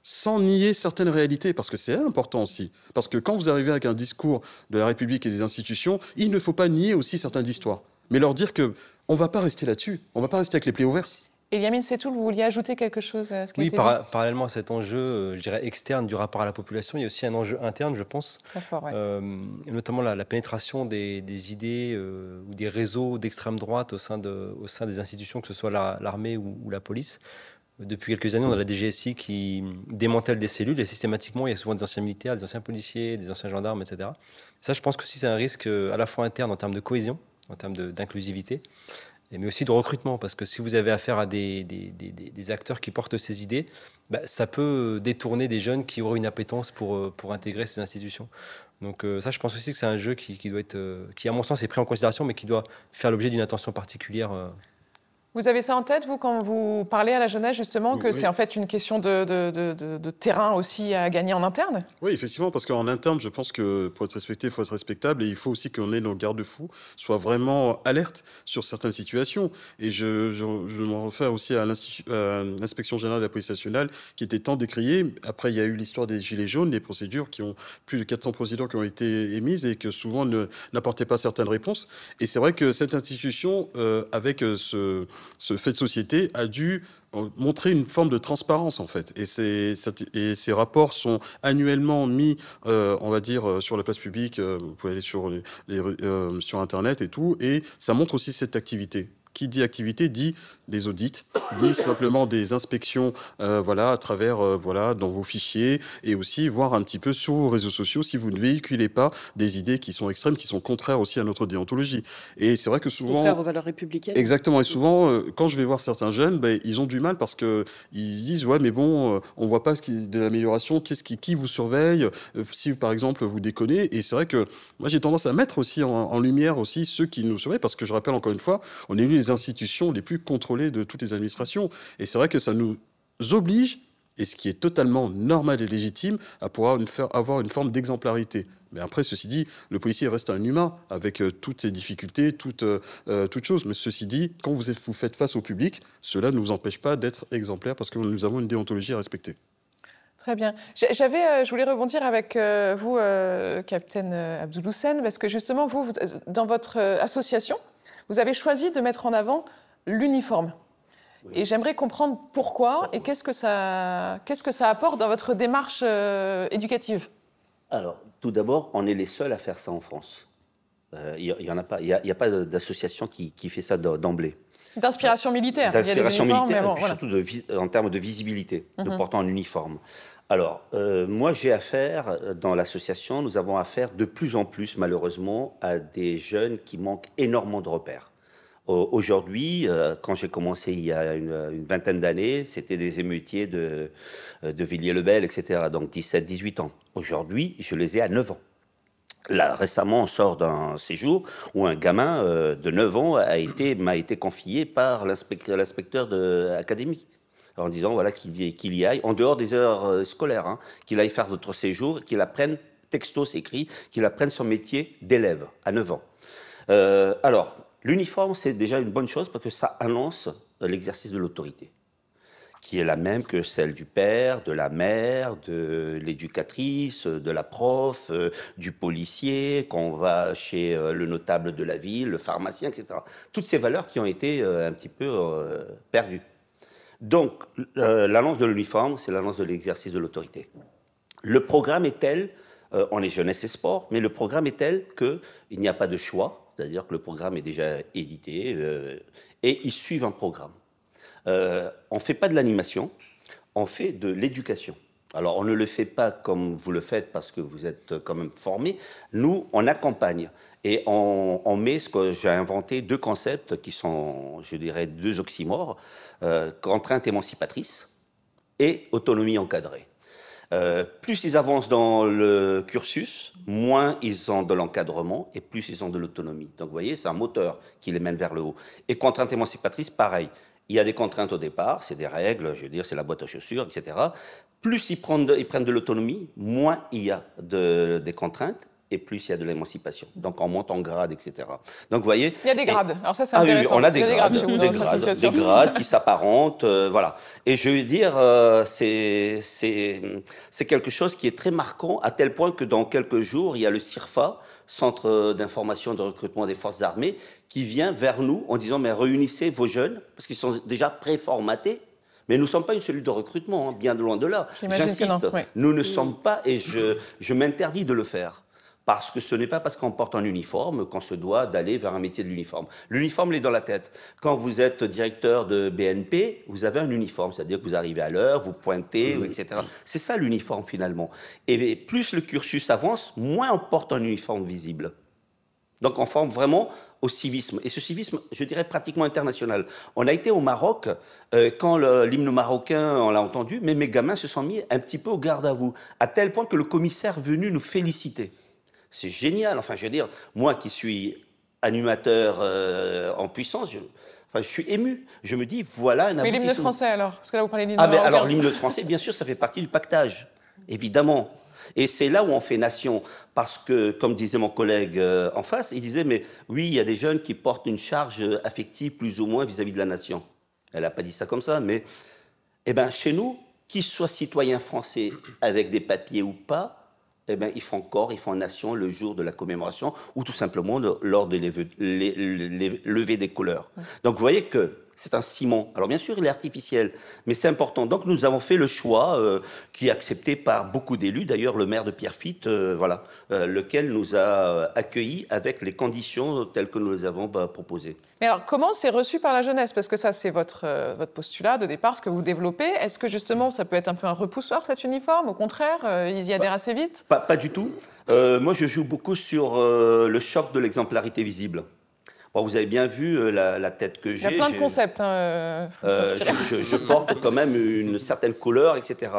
sans nier certaines réalités, parce que c'est important aussi. Parce que quand vous arrivez avec un discours de la République et des institutions, il ne faut pas nier aussi certaines histoires. Mais leur dire qu'on ne va pas rester là-dessus, on ne va pas rester avec les plaies ouvertes. Eliamine Setoul, vous vouliez ajouter quelque chose à ce qui a Oui, été parallèlement à cet enjeu, je dirais, externe du rapport à la population, il y a aussi un enjeu interne, je pense, très fort, notamment la pénétration des idées ou des réseaux d'extrême droite au sein des institutions, que ce soit l'armée ou la police. Depuis quelques années, on a la DGSI qui démantèle des cellules et systématiquement, il y a souvent des anciens militaires, des anciens policiers, des anciens gendarmes, etc. Ça, je pense que c'est un risque à la fois interne en termes de cohésion, en termes d'inclusivité, mais aussi de recrutement, parce que si vous avez affaire à des acteurs qui portent ces idées, ça peut détourner des jeunes qui auraient une appétence pour intégrer ces institutions. Donc ça, je pense aussi que c'est un jeu qui doit être, qui à mon sens est pris en considération, mais qui doit faire l'objet d'une attention particulière. Vous avez ça en tête, vous, quand vous parlez à la jeunesse, justement, que c'est en fait une question de terrain aussi à gagner en interne? Oui, effectivement, parce qu'en interne, je pense que pour être respecté, il faut être respectable, et il faut aussi qu'on ait nos garde-fous, soient vraiment alertes sur certaines situations. Et je m'en refais aussi à l'inspection générale de la police nationale, qui était tant décriée. Après, il y a eu l'histoire des gilets jaunes, des procédures plus de 400 procédures qui ont été émises et que souvent n'apportaient pas certaines réponses. Et c'est vrai que cette institution, avec ce fait de société a dû montrer une forme de transparence, en fait. Et ces rapports sont annuellement mis, on va dire, sur la place publique. Vous pouvez aller sur Internet et tout. Et ça montre aussi cette activité. Qui dit activité dit les audits, dit simplement des inspections voilà, à travers voilà, dans vos fichiers, et aussi voir un petit peu sur vos réseaux sociaux si vous ne véhiculez pas des idées qui sont extrêmes, qui sont contraires aussi à notre déontologie. Et c'est vrai que souvent... Contraires aux valeurs républicaines. Exactement. Et souvent, quand je vais voir certains jeunes, ben, ils ont du mal parce qu'ils disent « Ouais, mais bon, on ne voit pas de l'amélioration. Qui vous surveille si, par exemple, vous déconnez ?» Et c'est vrai que moi, j'ai tendance à mettre aussi en lumière aussi ceux qui nous surveillent, parce que je rappelle encore une fois, on est l'une des institutions les plus contrôlées de toutes les administrations. Et c'est vrai que ça nous oblige, et ce qui est totalement normal et légitime, à pouvoir avoir une forme d'exemplarité. Mais après, ceci dit, le policier reste un humain avec toutes ses difficultés, toutes choses. Mais ceci dit, quand vous faites face au public, cela ne vous empêche pas d'être exemplaire parce que nous avons une déontologie à respecter. Très bien. Je voulais rebondir avec vous, capitaine Abdoul Houssen, parce que justement, vous, dans votre association, vous avez choisi de mettre en avant l'uniforme. Oui. Et j'aimerais comprendre pourquoi et qu'est-ce que ça apporte dans votre démarche éducative. Alors, tout d'abord, on est les seuls à faire ça en France. Il n'y en a pas. Il y a pas d'association qui fait ça d'emblée. D'inspiration militaire. D'inspiration militaire, et puis voilà. Surtout en termes de visibilité, de portant un uniforme. Alors, moi, j'ai affaire, dans l'association, nous avons affaire de plus en plus, malheureusement, à des jeunes qui manquent énormément de repères. Aujourd'hui, quand j'ai commencé il y a une vingtaine d'années, c'était des émeutiers de Villiers-le-Bel, etc., donc 17-18 ans. Aujourd'hui, je les ai à 9 ans. Là, récemment, on sort d'un séjour où un gamin de 9 ans m'a été confié par l'inspecteur académique, en disant voilà, qu'il y aille, en dehors des heures scolaires, hein, qu'il aille faire votre séjour, qu'il apprenne, texto c'est écrit, qu'il apprenne son métier d'élève à 9 ans. Alors, l'uniforme, c'est déjà une bonne chose parce que ça annonce l'exercice de l'autorité, qui est la même que celle du père, de la mère, de l'éducatrice, de la prof, du policier, quand on va chez le notable de la ville, le pharmacien, etc. Toutes ces valeurs qui ont été un petit peu perdues. Donc, l'annonce de l'uniforme, c'est l'annonce de l'exercice de l'autorité. Le programme est tel, on est jeunesse et sport, mais le programme est tel qu'il n'y a pas de choix. C'est-à-dire que le programme est déjà édité et ils suivent un programme. On ne fait pas de l'animation, on fait de l'éducation. Alors, on ne le fait pas comme vous le faites parce que vous êtes quand même formés. Nous, on accompagne et on met ce que j'ai inventé, 2 concepts qui sont, je dirais, 2 oxymores, contrainte émancipatrice et autonomie encadrée. Plus ils avancent dans le cursus, moins ils ont de l'encadrement et plus ils ont de l'autonomie. Donc vous voyez, c'est un moteur qui les mène vers le haut. Et contrainte émancipatrice, pareil. Il y a des contraintes au départ, c'est des règles, je veux dire, c'est la boîte à chaussures, etc. Plus ils prennent de l'autonomie, moins il y a des contraintes et plus il y a de l'émancipation. Donc on monte en grade, etc. Donc vous voyez... Il y a des grades. Alors ça, c'est intéressant. Oui, on a des grades qui s'apparentent, voilà. Et je veux dire, c'est quelque chose qui est très marquant, à tel point que dans quelques jours, il y a le CIRFA, Centre d'information de recrutement des forces armées, qui vient vers nous en disant, mais réunissez vos jeunes, parce qu'ils sont déjà préformatés. Mais nous ne sommes pas une cellule de recrutement, hein, bien de loin de là. J'insiste, oui. Nous ne sommes pas, et je m'interdis de le faire. Parce que ce n'est pas parce qu'on porte un uniforme qu'on se doit d'aller vers un métier de l'uniforme. L'uniforme, il est dans la tête. Quand vous êtes directeur de BNP, vous avez un uniforme, c'est-à-dire que vous arrivez à l'heure, vous pointez, etc. C'est ça l'uniforme finalement. Et plus le cursus avance, moins on porte un uniforme visible. Donc on forme vraiment au civisme. Et ce civisme, je dirais, pratiquement international. On a été au Maroc, quand l'hymne marocain, on l'a entendu, mais mes gamins se sont mis un petit peu au garde à vous, à tel point que le commissaire est venu nous féliciter. C'est génial. Enfin, je veux dire, moi qui suis animateur en puissance, je suis ému. Je me dis, voilà un aboutissement. Mais l'hymne français, alors? Parce que là, vous parlez de l'hymne marocain. Alors, l'hymne français, bien sûr, ça fait partie du pactage, évidemment. Et c'est là où on fait nation. Parce que, comme disait mon collègue en face, il disait, mais oui, il y a des jeunes qui portent une charge affective plus ou moins vis-à-vis de la nation. Elle n'a pas dit ça comme ça, mais eh ben, chez nous, qu'ils soient citoyens français avec des papiers ou pas, eh bien, ils font nation le jour de la commémoration ou tout simplement lors de levée des couleurs. Donc, vous voyez que c'est un ciment. Alors bien sûr, il est artificiel, mais c'est important. Donc nous avons fait le choix, qui est accepté par beaucoup d'élus, d'ailleurs le maire de Pierrefitte, voilà, lequel nous a accueillis avec les conditions telles que nous les avons proposées. Mais alors, comment c'est reçu par la jeunesse? Parce que ça, c'est votre postulat de départ, ce que vous développez. Est-ce que justement, ça peut être un peu un repoussoir, cet uniforme? Au contraire, ils y adhèrent assez vite? Pas du tout. Moi, je joue beaucoup sur le choc de l'exemplarité visible. Bon, vous avez bien vu la tête que j'ai. Il y a plein de concepts. Je porte quand même une certaine couleur, etc.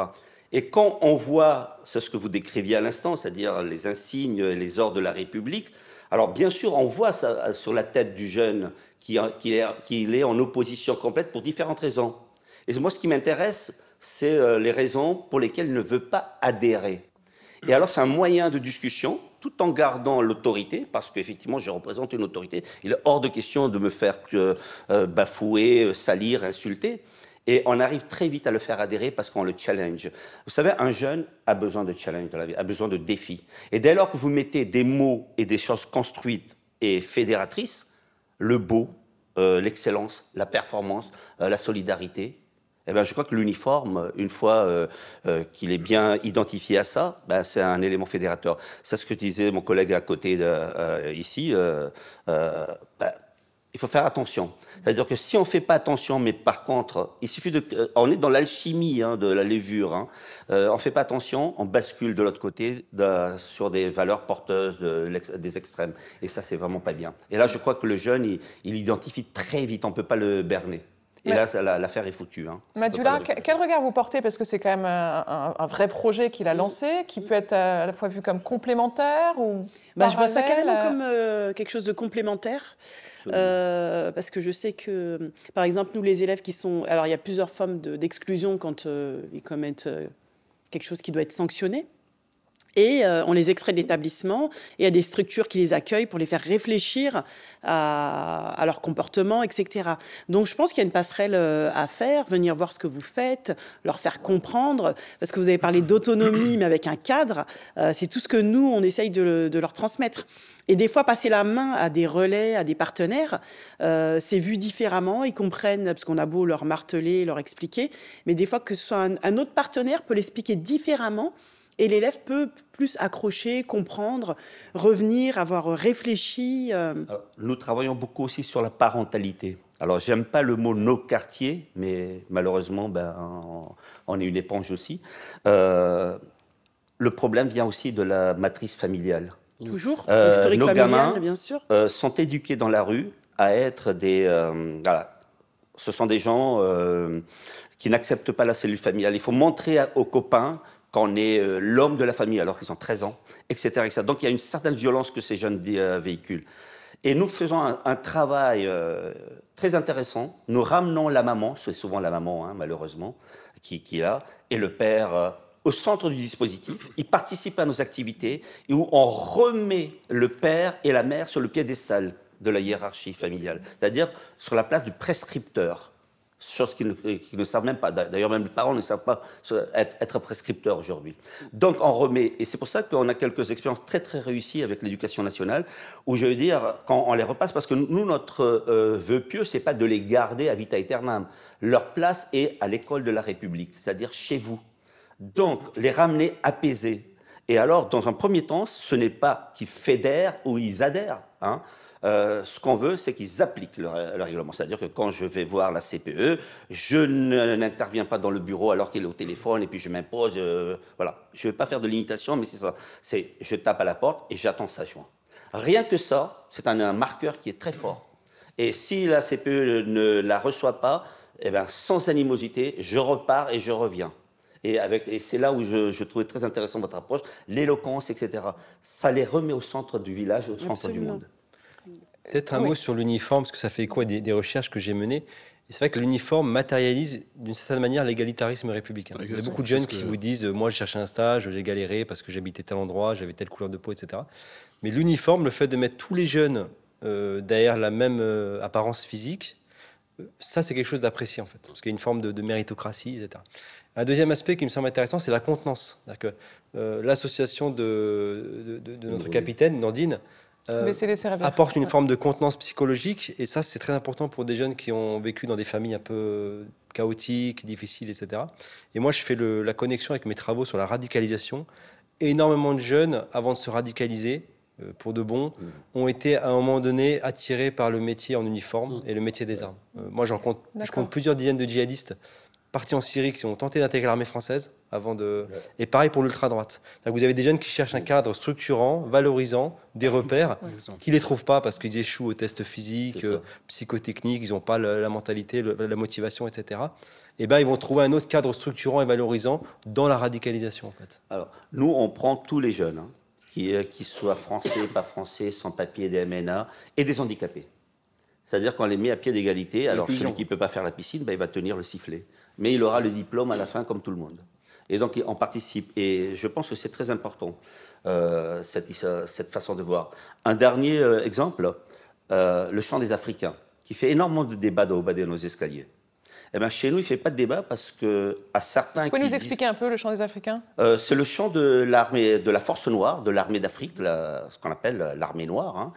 Et quand on voit, c'est ce que vous décriviez à l'instant, c'est-à-dire les insignes, les ordres de la République, alors bien sûr, on voit ça sur la tête du jeune qu'il est en opposition complète pour différentes raisons. Et moi, ce qui m'intéresse, c'est les raisons pour lesquelles il ne veut pas adhérer. Et alors, c'est un moyen de discussion, tout en gardant l'autorité, parce qu'effectivement, je représente une autorité. Il est hors de question de me faire bafouer, salir, insulter. Et on arrive très vite à le faire adhérer parce qu'on le challenge. Vous savez, un jeune a besoin de challenge dans la vie, a besoin de défis. Et dès lors que vous mettez des mots et des choses construites et fédératrices, le beau, l'excellence, la performance, la solidarité, eh bien, je crois que l'uniforme, une fois qu'il est bien identifié à ça, ben, c'est un élément fédérateur. C'est ce que disait mon collègue à côté ici. Ben, il faut faire attention. C'est-à-dire que si on ne fait pas attention, mais par contre, il suffit de... on est dans l'alchimie de la levure. On ne fait pas attention, on bascule de l'autre côté sur des valeurs porteuses des extrêmes. Et ça, c'est vraiment pas bien. Et là, je crois que le jeune, il identifie très vite, on ne peut pas le berner. Et là, l'affaire est foutue. Madula, quel regard vous portez? Parce que c'est quand même un vrai projet qu'il a lancé, qui peut être à la fois vu comme complémentaire ou je vois ça carrément comme quelque chose de complémentaire. Parce que je sais que, par exemple, nous, les élèves qui sont... Alors, il y a plusieurs formes d'exclusion quand ils commettent quelque chose qui doit être sanctionné. Et on les extrait de l'établissement, et il y a des structures qui les accueillent pour les faire réfléchir à leur comportement, etc. Donc je pense qu'il y a une passerelle à faire, venir voir ce que vous faites, leur faire comprendre, parce que vous avez parlé d'autonomie, mais avec un cadre, c'est tout ce que nous, on essaye de leur transmettre. Et des fois, passer la main à des relais, à des partenaires, c'est vu différemment, ils comprennent, parce qu'on a beau leur marteler, leur expliquer, mais des fois que ce soit un autre partenaire peut l'expliquer différemment, et l'élève peut plus accrocher, comprendre, revenir, avoir réfléchi. Alors, nous travaillons beaucoup aussi sur la parentalité. Alors, j'aime pas le mot « nos quartiers », mais malheureusement, on est une éponge aussi. Le problème vient aussi de la matrice familiale. Toujours, l'historique nos familial, gamins, bien sûr. Sont éduqués dans la rue à être des... voilà, ce sont des gens qui n'acceptent pas la cellule familiale. Il faut montrer aux copains qu'on est l'homme de la famille alors qu'ils ont 13 ans, etc., etc. Donc il y a une certaine violence que ces jeunes véhiculent. Et nous faisons un travail très intéressant. Nous ramenons la maman, c'est souvent la maman malheureusement, qui est là, et le père au centre du dispositif. Ils participent à nos activités et où on remet le père et la mère sur le piédestal de la hiérarchie familiale, c'est-à-dire sur la place du prescripteur. Chose qu'ils ne savent même pas. D'ailleurs, même les parents ne savent pas être prescripteurs aujourd'hui. Donc, on remet. Et c'est pour ça qu'on a quelques expériences très, très réussies avec l'éducation nationale, où je veux dire, quand on les repasse, parce que nous, notre vœu pieux, c'est pas de les garder à vita aeternam. Leur place est à l'école de la République, c'est-à-dire chez vous. Donc, les ramener apaisés. Et alors, dans un premier temps, ce n'est pas qu'ils fédèrent ou ils adhèrent, ce qu'on veut, c'est qu'ils appliquent le règlement. C'est-à-dire que quand je vais voir la CPE, je n'interviens pas dans le bureau alors qu'il est au téléphone et puis je m'impose. Voilà. Je ne vais pas faire de limitation, mais c'est ça. C'est je tape à la porte et j'attends ça joint. Rien que ça, c'est un marqueur qui est très fort. Et si la CPE ne la reçoit pas, eh bien, sans animosité, je repars et je reviens. Et c'est là où je trouvais très intéressant votre approche, l'éloquence, etc. Ça les remet au centre du village, au centre du monde. Peut-être un mot sur l'uniforme, parce que ça fait écho à des recherches que j'ai menées. Et c'est vrai que l'uniforme matérialise d'une certaine manière l'égalitarisme républicain. Il y a beaucoup de jeunes qui vous disent « moi, je cherchais un stage, j'ai galéré parce que j'habitais tel endroit, j'avais telle couleur de peau, etc. » Mais l'uniforme, le fait de mettre tous les jeunes derrière la même apparence physique, ça, c'est quelque chose d'apprécié, en fait. Parce qu'il y a une forme de méritocratie, etc. Un deuxième aspect qui me semble intéressant, c'est la contenance. C'est-à-dire que l'association de notre capitaine, Nandine, Baisser les serviettes. apporte une forme de contenance psychologique. Et ça, c'est très important pour des jeunes qui ont vécu dans des familles un peu chaotiques, difficiles, etc. Et moi, je fais la connexion avec mes travaux sur la radicalisation. Énormément de jeunes, avant de se radicaliser, pour de bon, ont été à un moment donné attirés par le métier en uniforme et le métier des armes. Moi, je compte plusieurs dizaines de djihadistes partis en Syrie qui ont tenté d'intégrer l'armée française avant de... Et pareil pour l'ultra-droite. Vous avez des jeunes qui cherchent un cadre structurant, valorisant, des repères, qui ne les trouvent pas parce qu'ils échouent aux tests physiques, psychotechniques, ils n'ont pas la mentalité, la motivation, etc. Et ben, ils vont trouver un autre cadre structurant et valorisant dans la radicalisation, en fait. Alors, nous, on prend tous les jeunes, hein, qui soient français, pas français, sans papier, des MNA, et des handicapés. C'est-à-dire qu'on les met à pied d'égalité. Alors, celui qui ne peut pas faire la piscine, ben, il va tenir le sifflet. Mais il aura le diplôme à la fin, comme tout le monde. Et donc, on participe. Et je pense que c'est très important, cette façon de voir. Un dernier exemple, le chant des Africains, qui fait énormément de débats au bas de nos escaliers. Eh ben, chez nous, il ne fait pas de débat parce que à certains Vous pouvez nous expliquer un peu le chant des Africains? C'est le chant de l'armée, de la force noire, de l'armée d'Afrique, ce qu'on appelle l'armée noire, hein.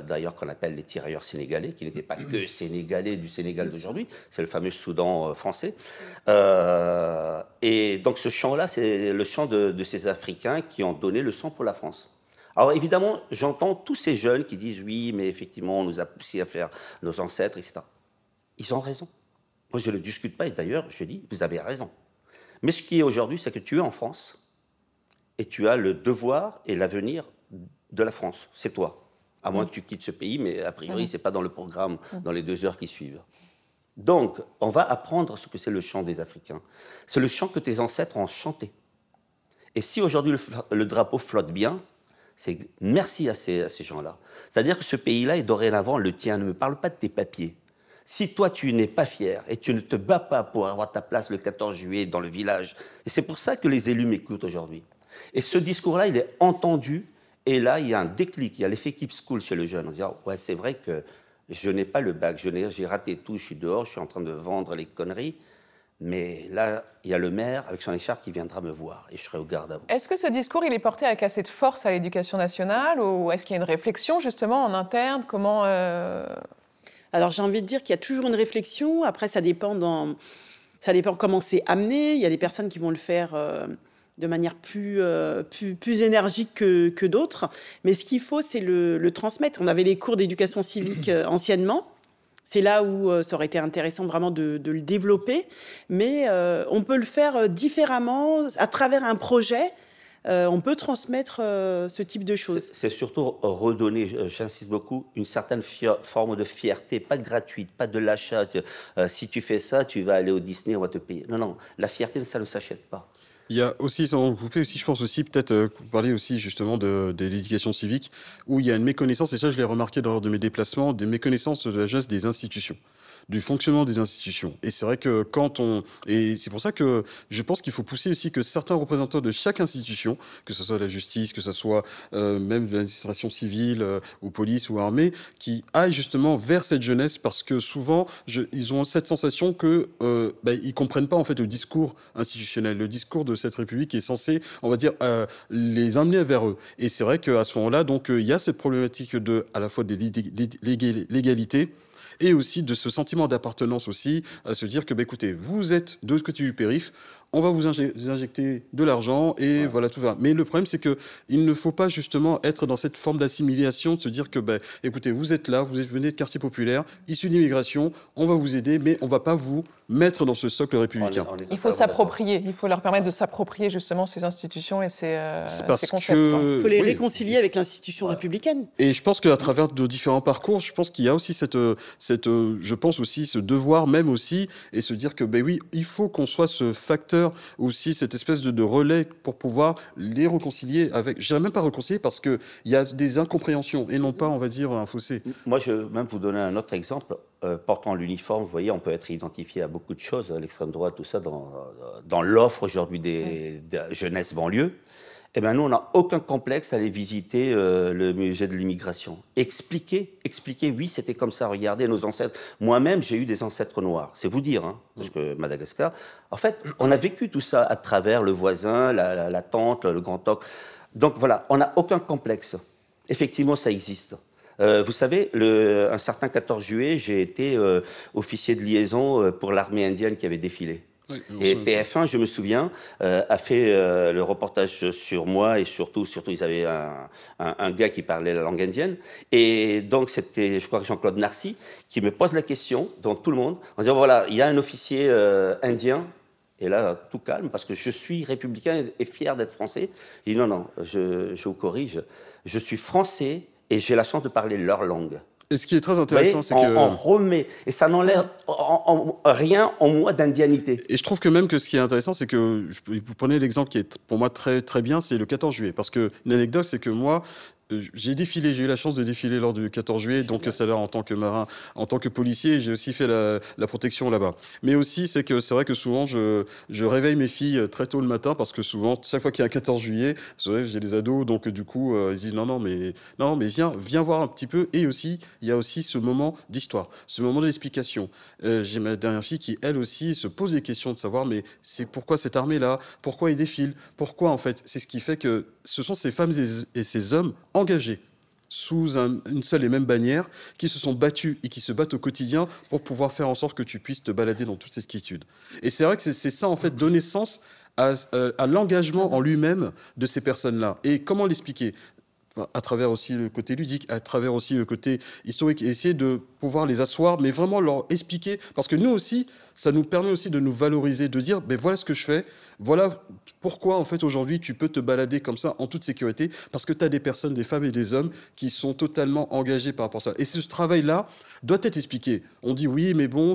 D'ailleurs qu'on appelle les tirailleurs sénégalais, qui n'étaient pas que sénégalais du Sénégal d'aujourd'hui, c'est le fameux Soudan français. Et donc ce chant-là, c'est le chant de ces Africains qui ont donné le sang pour la France. Alors évidemment, j'entends tous ces jeunes qui disent oui, mais effectivement, on nous a poussé à faire nos ancêtres, etc. Ils ont raison. Moi, je ne le discute pas, et d'ailleurs, je dis, vous avez raison. Mais ce qui est aujourd'hui, c'est que tu es en France, et tu as le devoir et l'avenir de la France. C'est toi. À moins que tu quittes ce pays, mais a priori, ce n'est pas dans le programme, dans les 2 heures qui suivent. Donc, on va apprendre ce que c'est le chant des Africains. C'est le chant que tes ancêtres ont chanté. Et si aujourd'hui le drapeau flotte bien, c'est merci à ces gens-là. C'est-à-dire que ce pays-là est dorénavant le tien. Ne me parle pas de tes papiers. Si toi, tu n'es pas fier et tu ne te bats pas pour avoir ta place le 14 juillet dans le village, et c'est pour ça que les élus m'écoutent aujourd'hui. Et ce discours-là, il est entendu, et là, il y a un déclic, il y a l'effet Keep School chez le jeune. On dit, ouais, c'est vrai que je n'ai pas le bac, j'ai raté tout, je suis dehors, je suis en train de vendre les conneries, mais là, il y a le maire avec son écharpe qui viendra me voir, et je serai au garde à vous. Est-ce que ce discours, il est porté avec assez de force à l'éducation nationale, ou est-ce qu'il y a une réflexion, justement, en interne? Comment... Alors, j'ai envie de dire qu'il y a toujours une réflexion. Après, ça dépend comment c'est amené. Il y a des personnes qui vont le faire de manière plus énergique que d'autres. Mais ce qu'il faut, c'est le transmettre. On avait les cours d'éducation civique anciennement. C'est là où ça aurait été intéressant vraiment de le développer. Mais on peut le faire différemment, à travers un projet. On peut transmettre ce type de choses. C'est surtout redonner, j'insiste beaucoup, une certaine forme de fierté, pas gratuite, pas de l'achat. Si tu fais ça, tu vas aller au Disney, on va te payer. Non, non, la fierté, ça ne s'achète pas. Il y a aussi, vous pouvez aussi, je pense aussi, peut-être vous parler aussi justement de l'éducation civique, où il y a une méconnaissance, et ça je l'ai remarqué lors de mes déplacements, des méconnaissances de la jeunesse des institutions, du fonctionnement des institutions. Et c'est vrai que et c'est pour ça que je pense qu'il faut pousser aussi que certains représentants de chaque institution, que ce soit la justice, que ce soit même l'administration civile ou police ou armée, qui aillent justement vers cette jeunesse, parce que souvent ils ont cette sensation que ils comprennent pas en fait le discours institutionnel, le discours de cette République qui est censé, on va dire, les amener vers eux. Et c'est vrai qu'à ce moment-là, donc il y a cette problématique à la fois de l'égalité, et aussi de ce sentiment d'appartenance aussi, à se dire que, écoutez, vous êtes de ce côté du périph', on va vous injecter de l'argent et voilà, tout va. Mais le problème, c'est qu'il ne faut pas justement être dans cette forme d'assimilation, de se dire que, écoutez, vous êtes là, vous venez de quartier populaire, issu d'immigration, on va vous aider, mais on ne va pas vous mettre dans ce socle républicain. Il faut s'approprier, il faut leur permettre de s'approprier justement ces institutions et ces concepts. Il faut les réconcilier avec l'institution républicaine. Et je pense qu'à travers de différents parcours, je pense qu'il y a aussi je pense aussi ce devoir même aussi, et se dire que, oui, il faut qu'on soit ce facteur aussi, cette espèce de relais pour pouvoir les réconcilier avec, je dirais même pas réconcilier, parce qu'il y a des incompréhensions et non pas, on va dire, un fossé. Moi, je vais même vous donner un autre exemple. Portant l'uniforme, vous voyez, on peut être identifié à beaucoup de choses, l'extrême droite, tout ça, dans l'offre aujourd'hui des jeunesse banlieue. Eh bien, nous, on n'a aucun complexe à aller visiter le musée de l'immigration. Expliquer, oui, c'était comme ça, regardez nos ancêtres. Moi-même, j'ai eu des ancêtres noirs, c'est vous dire, hein, parce que Madagascar, en fait, on a vécu tout ça à travers le voisin, la tante, le grand-oncle. Donc voilà, on n'a aucun complexe. Effectivement, ça existe. Vous savez, un certain 14 juillet, j'ai été officier de liaison pour l'armée indienne qui avait défilé. Oui, Et TF1, je me souviens, a fait le reportage sur moi et surtout, ils avaient un gars qui parlait la langue indienne. Et donc, c'était, je crois, Jean-Claude Narcy qui me pose la question, devant tout le monde, en disant, voilà, il y a un officier indien. Et là, tout calme, parce que je suis républicain et fier d'être français. Il dit, non, je vous corrige, je suis français et j'ai la chance de parler leur langue. Et ce qui est très intéressant, c'est que... On remet, et ça n'enlève rien en moi d'indianité. Et je trouve que même que ce qui est intéressant, c'est que vous prenez l'exemple qui est pour moi très, très bien, c'est le 14 juillet. Parce que l'anecdote, c'est que moi, j'ai eu la chance de défiler lors du 14 juillet, donc c'est là en tant que marin, en tant que policier, j'ai aussi fait la protection là-bas. Mais aussi, c'est vrai que souvent, je réveille mes filles très tôt le matin, parce que souvent, chaque fois qu'il y a un 14 juillet, j'ai des ados, donc du coup, ils disent non, mais viens voir un petit peu. Et aussi, il y a aussi ce moment d'histoire, ce moment d'explication. J'ai ma dernière fille qui, elle aussi, se pose des questions de savoir, mais c'est pourquoi cette armée-là, pourquoi ils défilent, pourquoi en fait, c'est ce qui fait que ce sont ces femmes et ces hommes engagés sous une seule et même bannière, qui se sont battus et qui se battent au quotidien pour pouvoir faire en sorte que tu puisses te balader dans toute cette quiétude. Et c'est vrai que c'est ça, en fait, donner sens à l'engagement en lui-même de ces personnes-là. Et comment l'expliquer ? À travers aussi le côté ludique, à travers aussi le côté historique, et essayer de pouvoir les asseoir, mais vraiment leur expliquer, parce que nous aussi, ça nous permet aussi de nous valoriser, de dire, ben voilà ce que je fais, voilà pourquoi en fait aujourd'hui tu peux te balader comme ça en toute sécurité, parce que tu as des personnes, des femmes et des hommes qui sont totalement engagés par rapport à ça. Et ce travail-là doit être expliqué. On dit oui, mais bon,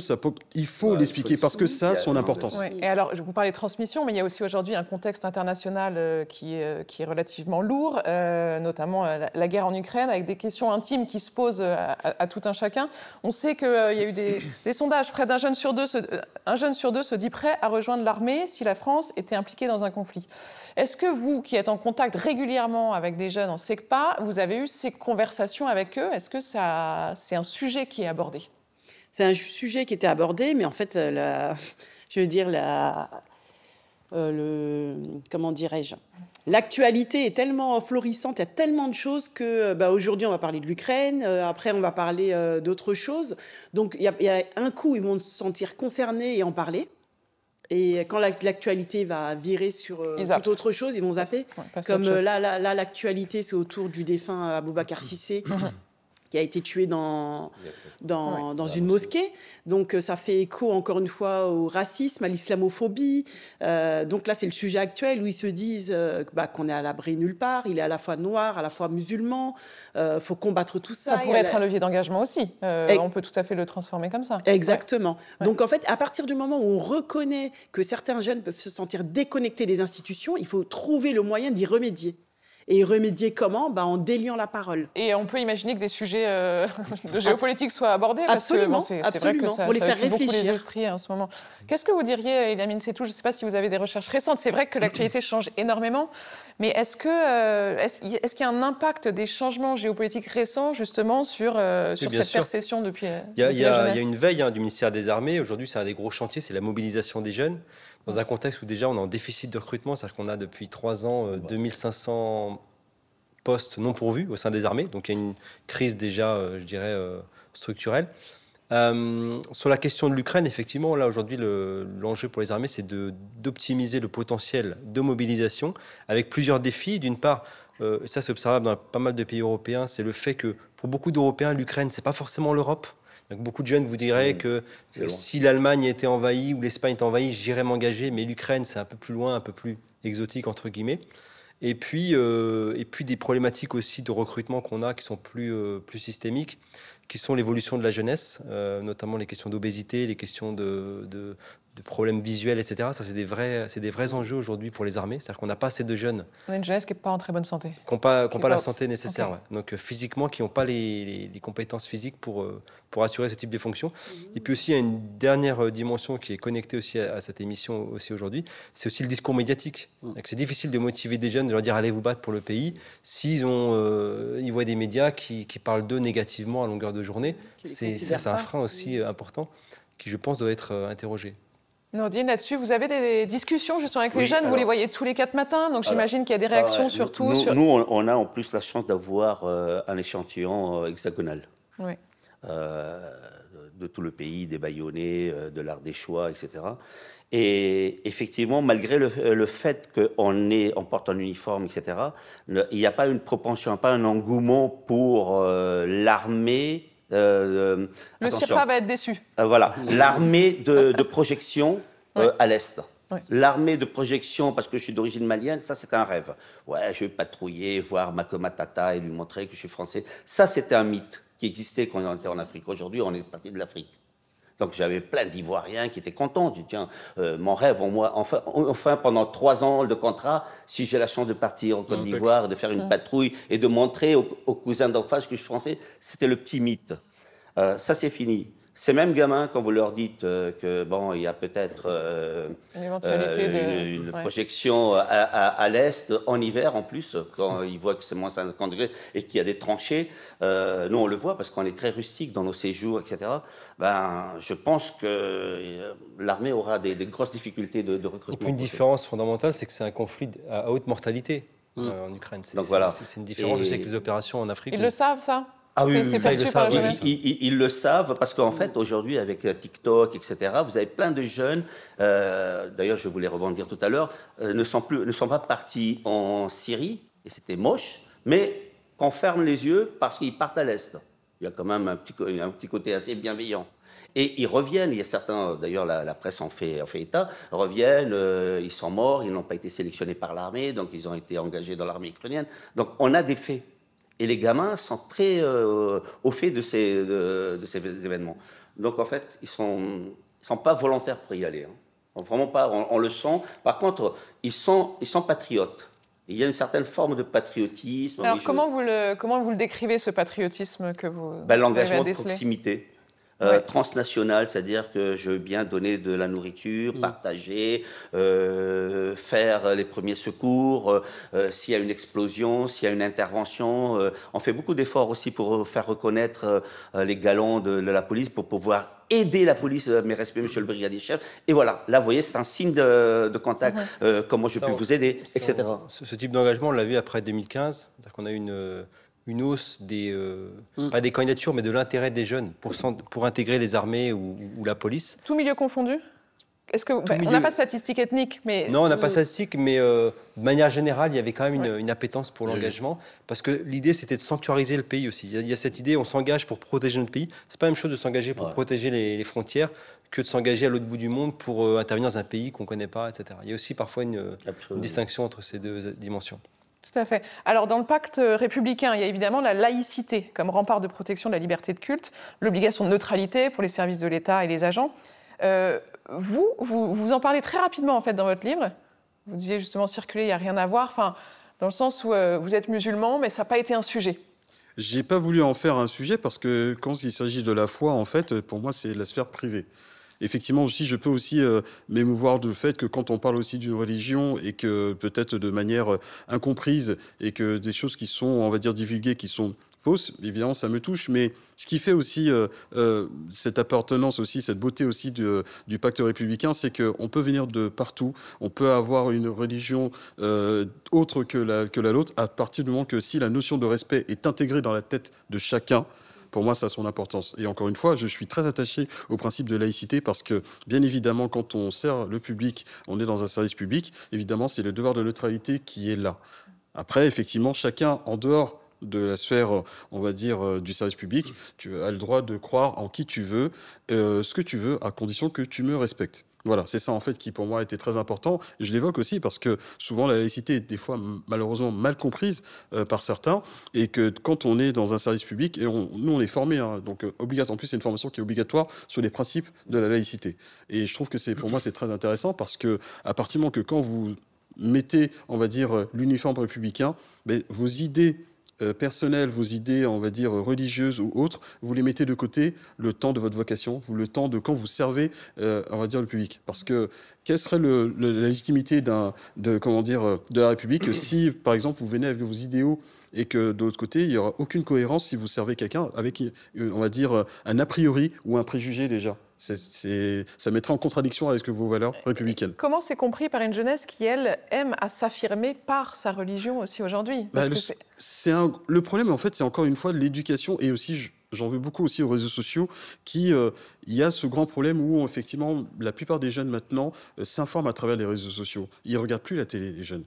il faut l'expliquer, parce que ça a son importance. Ouais. Et alors, je vous parlais de transmission, mais il y a aussi aujourd'hui un contexte international qui est relativement lourd, notamment la guerre en Ukraine, avec des questions intimes qui se posent à tout un chacun. On sait qu'il y a eu des sondages, près d'un jeune sur deux se dit prêt à rejoindre l'armée si la France était impliquée dans un conflit. Est-ce que vous, qui êtes en contact régulièrement avec des jeunes en SECPA, vous avez eu ces conversations avec eux? Est-ce que c'est un sujet qui est abordé? C'est un sujet qui était abordé, mais en fait, comment dirais-je, l'actualité est tellement florissante, il y a tellement de choses que aujourd'hui on va parler de l'Ukraine, après on va parler d'autres choses. Donc il y a un coup ils vont se sentir concernés et en parler. Et quand l'actualité va virer sur toute autre chose, ils vont zapper. Comme là, l'actualité, c'est autour du défunt Aboubacar Cissé, qui a été tué dans une mosquée. Donc, ça fait écho, encore une fois, au racisme, à l'islamophobie. Donc là, c'est le sujet actuel où ils se disent qu'on est à l'abri nulle part. Il est à la fois noir, à la fois musulman. Faut combattre tout ça. Ça pourrait être un levier d'engagement aussi. On peut tout à fait le transformer comme ça. Exactement. Ouais. Donc, en fait, à partir du moment où on reconnaît que certains jeunes peuvent se sentir déconnectés des institutions, il faut trouver le moyen d'y remédier. Et remédier comment ? En déliant la parole. Et on peut imaginer que des sujets de géopolitique soient abordés, parce absolument, que c'est vrai que ça occupe beaucoup les esprits en ce moment. Qu'est-ce que vous diriez, Eliamine Setou ? Je ne sais pas si vous avez des recherches récentes. C'est vrai que l'actualité change énormément, mais est-ce qu'il y a un impact des changements géopolitiques récents, justement, sur cette perception depuis la jeunesse ? Il y a une veille du ministère des Armées. Aujourd'hui, c'est un des gros chantiers, c'est la mobilisation des jeunes. Dans un contexte où déjà on est en déficit de recrutement, c'est-à-dire qu'on a depuis 3 ans 2500 postes non pourvus au sein des armées, donc il y a une crise déjà, je dirais, structurelle. Sur la question de l'Ukraine, effectivement, là aujourd'hui, l'enjeu pour les armées, c'est d'optimiser le potentiel de mobilisation avec plusieurs défis. D'une part, ça c'est observable dans pas mal de pays européens, c'est le fait que pour beaucoup d'Européens, l'Ukraine, c'est pas forcément l'Europe. Donc, beaucoup de jeunes vous diraient que si l'Allemagne était envahie ou l'Espagne était envahie, j'irais m'engager, mais l'Ukraine, c'est un peu plus loin, un peu plus exotique, entre guillemets. Et puis des problématiques aussi de recrutement qu'on a qui sont plus systémiques, qui sont l'évolution de la jeunesse, notamment les questions d'obésité, les questions de problèmes visuels, etc. Ça, c'est des vrais enjeux aujourd'hui pour les armées. C'est-à-dire qu'on n'a pas assez de jeunes. On a une jeunesse qui n'est pas en très bonne santé. Qui n'ont pas la santé nécessaire. Okay. Ouais. Donc physiquement, qui n'ont pas les compétences physiques pour assurer ce type de fonctions. Et puis aussi, il y a une dernière dimension qui est connectée aussi à cette émission aussi aujourd'hui, c'est aussi le discours médiatique. C'est difficile de motiver des jeunes, de leur dire allez vous battre pour le pays, s'ils ils voient des médias qui parlent d'eux négativement à longueur de journée. C'est un frein aussi important qui, je pense, doit être interrogé. Nordine, là-dessus, vous avez des discussions justement avec les Oui, jeunes, vous alors- les voyez tous les 4 matins, donc Alors, j'imagine qu'il y a des réactions surtout nous, sur... nous, on a en plus la chance d'avoir un échantillon hexagonal. Oui. euh, de tout le pays, des Bayonnais, de l'Ardéchois, etc. Et effectivement, malgré le fait on porte un uniforme, etc., il n'y a pas une propension, pas un engouement pour l'armée. Le Attention, CIRPA va être déçu. voilà, l'armée de projection à l'Est. Ouais. L'armée de projection, parce que je suis d'origine malienne, ça c'était un rêve. Ouais, je vais patrouiller, voir Makoma Tata et lui montrer que je suis français. Ça c'était un mythe qui existait quand on était en Afrique. Aujourd'hui, on est parti de l'Afrique. Donc j'avais plein d'Ivoiriens qui étaient contents. Je dis, tiens, mon rêve, enfin, pendant 3 ans de contrat, si j'ai la chance de partir en Côte d'Ivoire, de faire une patrouille et de montrer aux cousins d'en face que je suis français, c'était le petit mythe. Ça c'est fini. Ces mêmes gamins, quand vous leur dites que bon, il y a peut-être une projection à l'est en hiver en plus, quand ils voient que c'est moins 50 degrés et qu'il y a des tranchées, nous on le voit parce qu'on est très rustique dans nos séjours, etc. Ben, je pense que l'armée aura des grosses difficultés de recrutement. Une différence fondamentale, c'est que c'est un conflit à haute mortalité en Ukraine. Donc voilà. C'est une différence, je sais que les opérations en Afrique. Ils le savent, ça? Ah oui, C'est ça, ils le perçu par la savent, jeunesse. Ils le savent parce qu'en fait, aujourd'hui, avec TikTok, etc., vous avez plein de jeunes, d'ailleurs, je voulais rebondir tout à l'heure, ne sont pas partis en Syrie, et c'était moche, mais qu'on ferme les yeux parce qu'ils partent à l'Est. Il y a quand même un petit côté assez bienveillant. Et ils reviennent, il y a certains, d'ailleurs la presse en fait état, reviennent, ils sont morts, ils n'ont pas été sélectionnés par l'armée, donc ils ont été engagés dans l'armée ukrainienne. Donc on a des faits. Et les gamins sont très au fait de ces événements. Donc en fait, ils sont pas volontaires pour y aller. Hein. Vraiment pas, on le sent. Par contre, ils sont patriotes. Il y a une certaine forme de patriotisme. Alors oui, comment vous le décrivez, ce patriotisme que vous l'engagement avez à de déceler? proximité. Ouais. Transnational, c'est-à-dire que je veux bien donner de la nourriture, partager, faire les premiers secours, s'il y a une explosion, s'il y a une intervention. On fait beaucoup d'efforts aussi pour faire reconnaître les galons de la police, pour pouvoir aider la police. Mes respects, monsieur le brigadier chef. Et voilà, là, vous voyez, c'est un signe de contact, comment je peux vous aider, etc. Ce type d'engagement, on l'a vu après 2015, c'est-à-dire qu'on a eu une hausse pas des candidatures, mais de l'intérêt des jeunes pour intégrer les armées ou la police. Tout milieu confondu? Est-ce que on n'a pas de statistiques ethniques, mais non, on n'a pas de statistiques, mais de manière générale, il y avait quand même une appétence pour l'engagement, parce que l'idée c'était de sanctuariser le pays aussi. Il y a cette idée, on s'engage pour protéger notre pays. C'est pas la même chose de s'engager pour protéger les frontières que de s'engager à l'autre bout du monde pour intervenir dans un pays qu'on connaît pas, etc. Il y a aussi parfois une distinction entre ces deux dimensions. Tout à fait. Alors, dans le pacte républicain, il y a évidemment la laïcité comme rempart de protection de la liberté de culte, l'obligation de neutralité pour les services de l'État et les agents. Vous en parlez très rapidement, en fait, dans votre livre. Vous disiez justement circuler, il n'y a rien à voir, enfin, dans le sens où vous êtes musulman, mais ça n'a pas été un sujet. J'ai pas voulu en faire un sujet parce que quand il s'agit de la foi, en fait, pour moi, c'est la sphère privée. Effectivement, aussi, je peux aussi m'émouvoir du fait que quand on parle aussi d'une religion et que peut-être de manière incomprise et que des choses qui sont, on va dire, divulguées, qui sont fausses, évidemment, ça me touche. Mais ce qui fait aussi cette appartenance aussi, cette beauté aussi du pacte républicain, c'est qu'on peut venir de partout. On peut avoir une religion autre que la nôtre à partir du moment que si la notion de respect est intégrée dans la tête de chacun. Pour moi, ça a son importance. Et encore une fois, je suis très attaché au principe de laïcité parce que, bien évidemment, quand on sert le public, on est dans un service public. Évidemment, c'est le devoir de neutralité qui est là. Après, effectivement, chacun, en dehors de la sphère, on va dire, du service public, tu as le droit de croire en qui tu veux, ce que tu veux, à condition que tu me respectes. Voilà, c'est ça en fait qui pour moi était très important. Et je l'évoque aussi parce que souvent la laïcité est des fois malheureusement mal comprise par certains et que quand on est dans un service public, et nous on est formés, donc obligatoire. En plus c'est une formation qui est obligatoire sur les principes de la laïcité. Et je trouve que pour moi c'est très intéressant parce que à partir du moment que quand vous mettez, on va dire, l'uniforme républicain, vos idées personnelles, vos idées, on va dire, religieuses ou autres, vous les mettez de côté le temps de votre vocation, le temps de quand vous servez, on va dire, le public. Parce que quelle serait la légitimité de la République si, par exemple, vous venez avec vos idéaux et que, de l'autre côté, il n'y aura aucune cohérence si vous servez quelqu'un avec, on va dire, un a priori ou un préjugé déjà. Ça mettrait en contradiction avec vos valeurs républicaines. Comment c'est compris par une jeunesse qui, elle, aime à s'affirmer par sa religion aussi aujourd'hui? Le problème, en fait, c'est encore une fois l'éducation et aussi, j'en veux beaucoup aussi aux réseaux sociaux, il y a ce grand problème où, effectivement, la plupart des jeunes, maintenant, s'informent à travers les réseaux sociaux. Ils ne regardent plus la télé, les jeunes.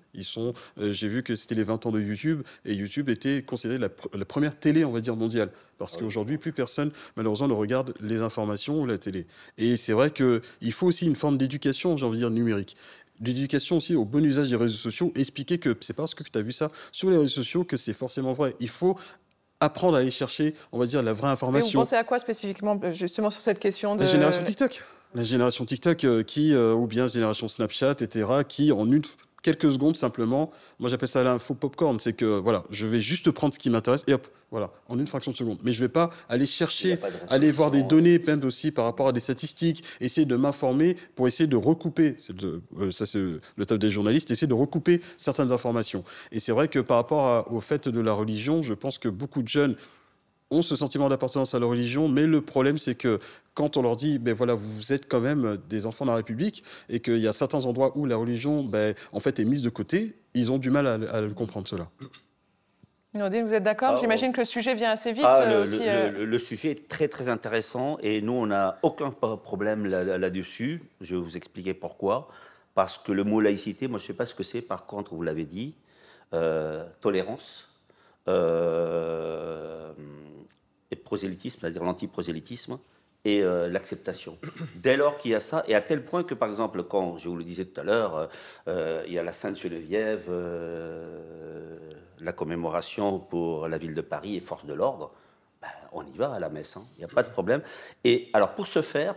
J'ai vu que c'était les 20 ans de YouTube, et YouTube était considéré la première télé, on va dire, mondiale. Parce qu'aujourd'hui, plus personne, malheureusement, ne regarde les informations ou la télé. Et c'est vrai qu'il faut aussi une forme d'éducation, j'ai envie de dire, numérique. L'éducation aussi au bon usage des réseaux sociaux, expliquer que c'est parce que tu as vu ça sur les réseaux sociaux que c'est forcément vrai. Il faut apprendre à aller chercher, on va dire, la vraie information. Mais vous pensez à quoi spécifiquement, justement, sur cette question de... La génération TikTok. La génération TikTok, ou bien la génération Snapchat, etc., qui, en quelques secondes, simplement, moi j'appelle ça l'info popcorn, c'est que, voilà, je vais juste prendre ce qui m'intéresse, et hop, voilà, en une fraction de seconde. Mais je ne vais pas aller chercher, aller voir des données, même aussi par rapport à des statistiques, essayer de m'informer pour essayer de recouper, ça c'est le taf des journalistes, essayer de recouper certaines informations. Et c'est vrai que par rapport au fait de la religion, je pense que beaucoup de jeunes ont ce sentiment d'appartenance à la religion, mais le problème, c'est que quand on leur dit, voilà, vous êtes quand même des enfants de la République, et qu'il y a certains endroits où la religion, en fait, est mise de côté, ils ont du mal à le comprendre, cela. Nordine, vous êtes d'accord? J'imagine que le sujet vient assez vite. Le sujet est très, très intéressant, et nous, on n'a aucun problème là-dessus. Je vais vous expliquer pourquoi. Parce que le mot laïcité, moi, je ne sais pas ce que c'est, par contre, vous l'avez dit, tolérance, et prosélytisme, c'est-à-dire l'antiprosélytisme, et l'acceptation. Dès lors qu'il y a ça, et à tel point que, par exemple, quand, je vous le disais tout à l'heure, il y a la Sainte-Geneviève, la commémoration pour la ville de Paris et force de l'ordre, on y va à la messe, il n'y a pas de problème. Et alors, pour se faire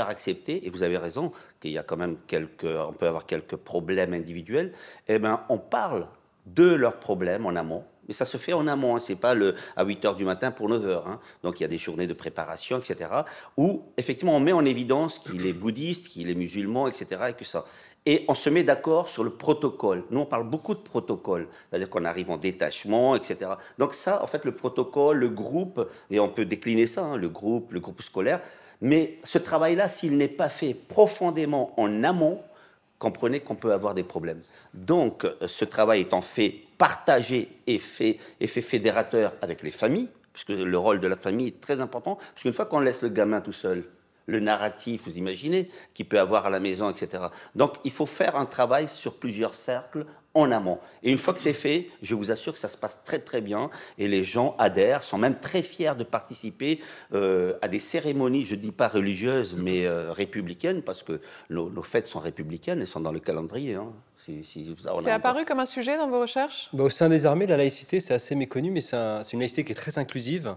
accepter, et vous avez raison, qu'il y a quand même on peut avoir quelques problèmes individuels, on parle de leurs problèmes en amont. Mais ça se fait en amont, c'est pas à 8h du matin pour 9h. Donc il y a des journées de préparation, etc. Où effectivement on met en évidence qu'il est bouddhiste, qu'il est musulman, etc. Et que ça. Et on se met d'accord sur le protocole. Nous on parle beaucoup de protocole, c'est-à-dire qu'on arrive en détachement, etc. Donc ça, en fait, le protocole, le groupe, et on peut décliner ça, le groupe scolaire. Mais ce travail-là, s'il n'est pas fait profondément en amont, comprenez qu'on peut avoir des problèmes. Donc, ce travail étant fait, partagé et fait fédérateur avec les familles, puisque le rôle de la famille est très important, parce qu'une fois qu'on laisse le gamin tout seul, le narratif, vous imaginez, qu'il peut avoir à la maison, etc. Donc, il faut faire un travail sur plusieurs cercles en amont. Et une fois que c'est fait, je vous assure que ça se passe très très bien et les gens adhèrent, sont même très fiers de participer à des cérémonies, je ne dis pas religieuses, mais républicaines, parce que nos fêtes sont républicaines, elles sont dans le calendrier. C'est apparu comme un sujet dans vos recherches? Au sein des armées, la laïcité, c'est assez méconnu, mais c'est une laïcité qui est très inclusive.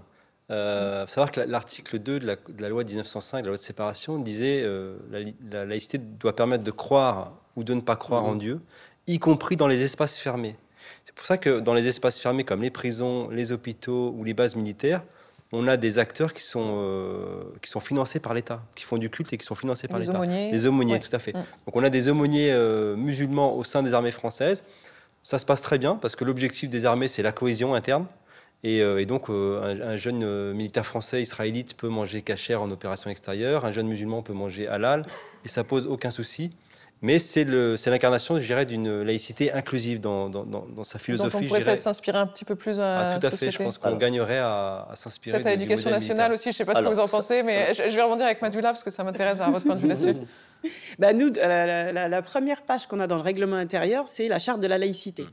Il faut savoir que l'article 2 de la loi de 1905, de la loi de séparation, disait la laïcité doit permettre de croire ou de ne pas croire en Dieu, y compris dans les espaces fermés. C'est pour ça que dans les espaces fermés comme les prisons, les hôpitaux ou les bases militaires, on a des acteurs qui sont financés par l'État, qui font du culte et qui sont financés par l'État. Des aumôniers, tout à fait. Donc on a des aumôniers musulmans au sein des armées françaises. Ça se passe très bien parce que l'objectif des armées, c'est la cohésion interne. Et donc, un jeune militaire français israélite peut manger kasher en opération extérieure, un jeune musulman peut manger halal, et ça pose aucun souci. Mais c'est l'incarnation, je dirais, d'une laïcité inclusive dans sa philosophie. Donc on pourrait peut-être s'inspirer un petit peu plus à la tout à fait, je pense qu'on gagnerait à s'inspirer. Peut-être à l'éducation nationale aussi, je ne sais pas ce que vous en pensez, mais je vais rebondir avec Madoula parce que ça m'intéresse à votre point de vue là-dessus. Nous, la première page qu'on a dans le règlement intérieur, c'est la charte de la laïcité.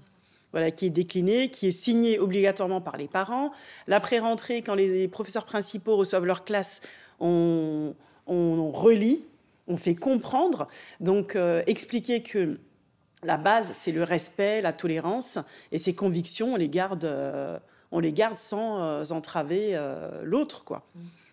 Voilà, qui est déclinée, qui est signée obligatoirement par les parents. L'après-rentrée, quand les professeurs principaux reçoivent leur classe, on relit, on fait comprendre. Donc, expliquer que la base, c'est le respect, la tolérance, et ces convictions, on les garde sans entraver l'autre, quoi.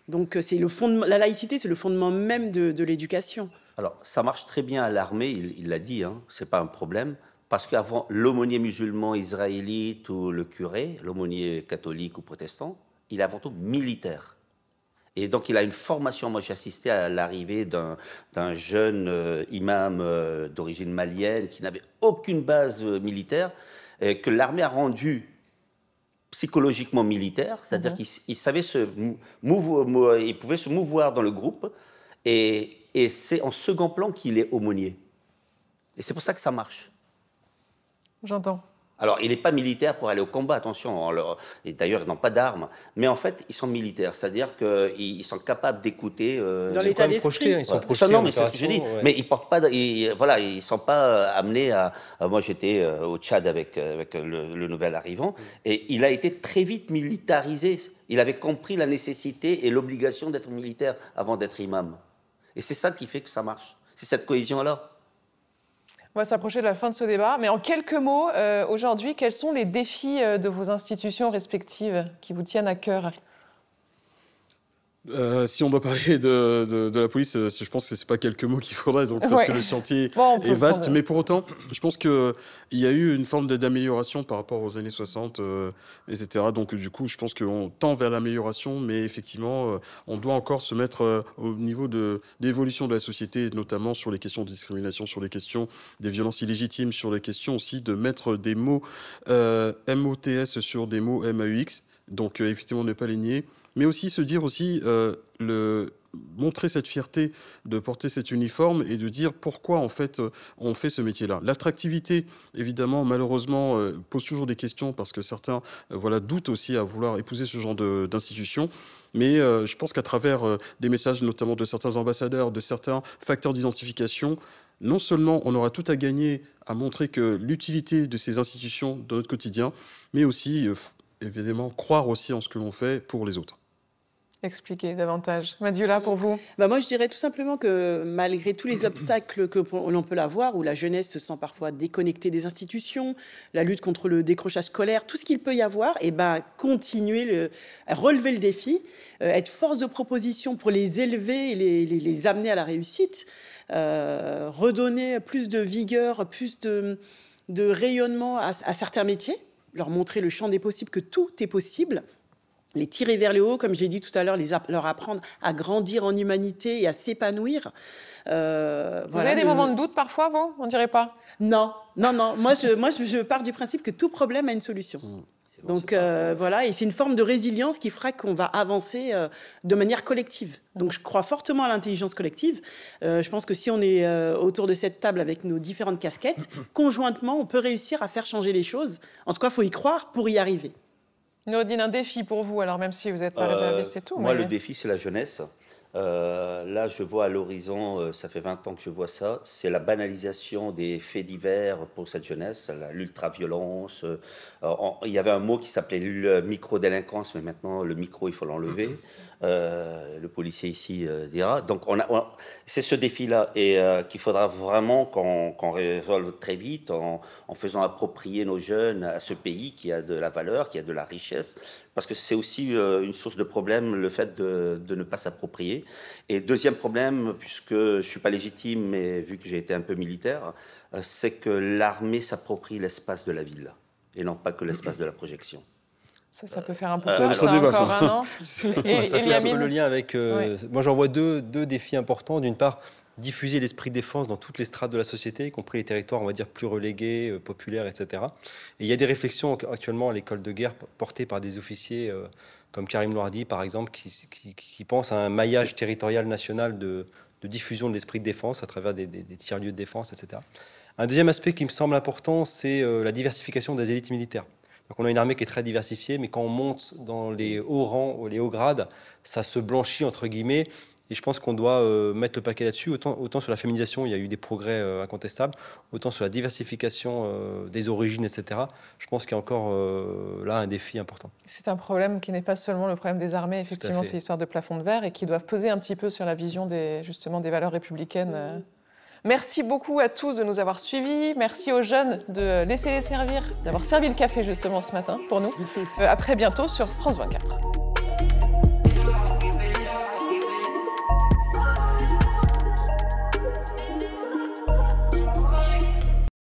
Donc, c'est le fondement, la laïcité, c'est le fondement même de l'éducation. Alors, ça marche très bien à l'armée, il l'a dit, c'est pas un problème. Parce qu'avant, l'aumônier musulman israélite ou le curé, l'aumônier catholique ou protestant, il est avant tout militaire. Et donc, il a une formation. Moi, j'ai assisté à l'arrivée d'un jeune imam d'origine malienne qui n'avait aucune base militaire, et que l'armée a rendu psychologiquement militaire, c'est-à-dire qu'il savait il pouvait se mouvoir dans le groupe. Et c'est en second plan qu'il est aumônier. Et c'est pour ça que ça marche. J'entends. Alors, il n'est pas militaire pour aller au combat, attention, et d'ailleurs, ils n'ont pas d'armes, mais en fait, ils sont militaires, c'est-à-dire qu'ils sont capables d'écouter... Dans l'état d'esprit. Ils sont projetés non, en mais c'est ce que je dis, opération, mais ils portent pas... voilà, ils ne sont pas amenés à... Moi, j'étais au Tchad avec le nouvel arrivant, et il a été très vite militarisé. Il avait compris la nécessité et l'obligation d'être militaire avant d'être imam. Et c'est ça qui fait que ça marche. C'est cette cohésion-là. On va s'approcher de la fin de ce débat, mais en quelques mots, aujourd'hui, quels sont les défis de vos institutions respectives qui vous tiennent à cœur ? Si on doit parler de la police, je pense que ce n'est pas quelques mots qu'il faudrait, donc, parce que le chantier est vaste. Mais pour autant, je pense qu'il y a eu une forme d'amélioration par rapport aux années 60, etc. Donc du coup, je pense qu'on tend vers l'amélioration, mais effectivement, on doit encore se mettre au niveau de l'évolution de la société, notamment sur les questions de discrimination, sur les questions des violences illégitimes, sur les questions aussi de mettre des mots MOTS sur des mots MAUX. Donc effectivement, ne pas les nier. Mais aussi se dire aussi, montrer cette fierté de porter cet uniforme et de dire pourquoi en fait on fait ce métier-là. L'attractivité, évidemment, malheureusement, pose toujours des questions parce que certains doutent aussi à vouloir épouser ce genre d'institution. Mais je pense qu'à travers des messages notamment de certains ambassadeurs, de certains facteurs d'identification, non seulement on aura tout à gagner à montrer que l'utilité de ces institutions dans notre quotidien, mais aussi évidemment croire aussi en ce que l'on fait pour les autres. Expliquez davantage. Madiola, pour vous? Moi, je dirais tout simplement que malgré tous les obstacles que l'on peut avoir, où la jeunesse se sent parfois déconnectée des institutions, la lutte contre le décrochage scolaire, tout ce qu'il peut y avoir, continuer à relever le défi, être force de proposition pour les élever et les amener à la réussite, redonner plus de vigueur, plus de rayonnement à certains métiers, leur montrer le champ des possibles, que tout est possible, les tirer vers le haut, comme je l'ai dit tout à l'heure, leur apprendre à grandir en humanité et à s'épanouir. Vous avez des moments de doute parfois, vous? On dirait pas? Non. Moi, je pars du principe que tout problème a une solution. Donc voilà, et c'est une forme de résilience qui fera qu'on va avancer de manière collective. Donc je crois fortement à l'intelligence collective. Je pense que si on est autour de cette table avec nos différentes casquettes, conjointement, on peut réussir à faire changer les choses. En tout cas, il faut y croire pour y arriver. Nourdine, un défi pour vous, alors même si vous n'êtes pas réserviste, c'est tout. Moi, le défi, c'est la jeunesse. Là, je vois à l'horizon, ça fait 20 ans que je vois ça, c'est la banalisation des faits divers pour cette jeunesse, l'ultra-violence. Il y avait un mot qui s'appelait micro-délinquance, mais maintenant, le micro, il faut l'enlever. Le policier ici dira. Donc, c'est ce défi-là et qu'il faudra vraiment qu'on résolve très vite en faisant approprier nos jeunes à ce pays qui a de la valeur, qui a de la richesse, parce que c'est aussi une source de problème, le fait de ne pas s'approprier. Et deuxième problème, puisque je ne suis pas légitime, mais vu que j'ai été un peu militaire, c'est que l'armée s'approprie l'espace de la ville, et non pas que l'espace de la projection. Ça peut faire un peu peur, ça encore un an. Ça fait un peu le lien avec... Moi, j'en vois deux défis importants. D'une part, diffuser l'esprit de défense dans toutes les strates de la société, y compris les territoires, on va dire, plus relégués, populaires, etc. Et il y a des réflexions actuellement à l'école de guerre portées par des officiers comme Karim Louardi, par exemple, qui pensent à un maillage territorial national de diffusion de l'esprit de défense à travers des tiers-lieux de défense, etc. Un deuxième aspect qui me semble important, c'est la diversification des élites militaires. Donc on a une armée qui est très diversifiée, mais quand on monte dans les hauts rangs, les hauts grades, ça se blanchit, entre guillemets. Et je pense qu'on doit mettre le paquet là-dessus. Autant sur la féminisation, il y a eu des progrès incontestables, autant sur la diversification des origines, etc. Je pense qu'il y a encore là un défi important. C'est un problème qui n'est pas seulement le problème des armées, effectivement, c'est l'histoire de plafond de verre et qui doivent peser un petit peu sur la vision justement des valeurs républicaines. Merci beaucoup à tous de nous avoir suivis. Merci aux jeunes de laisser les servir, d'avoir servi le café justement ce matin pour nous. À très bientôt sur France 24.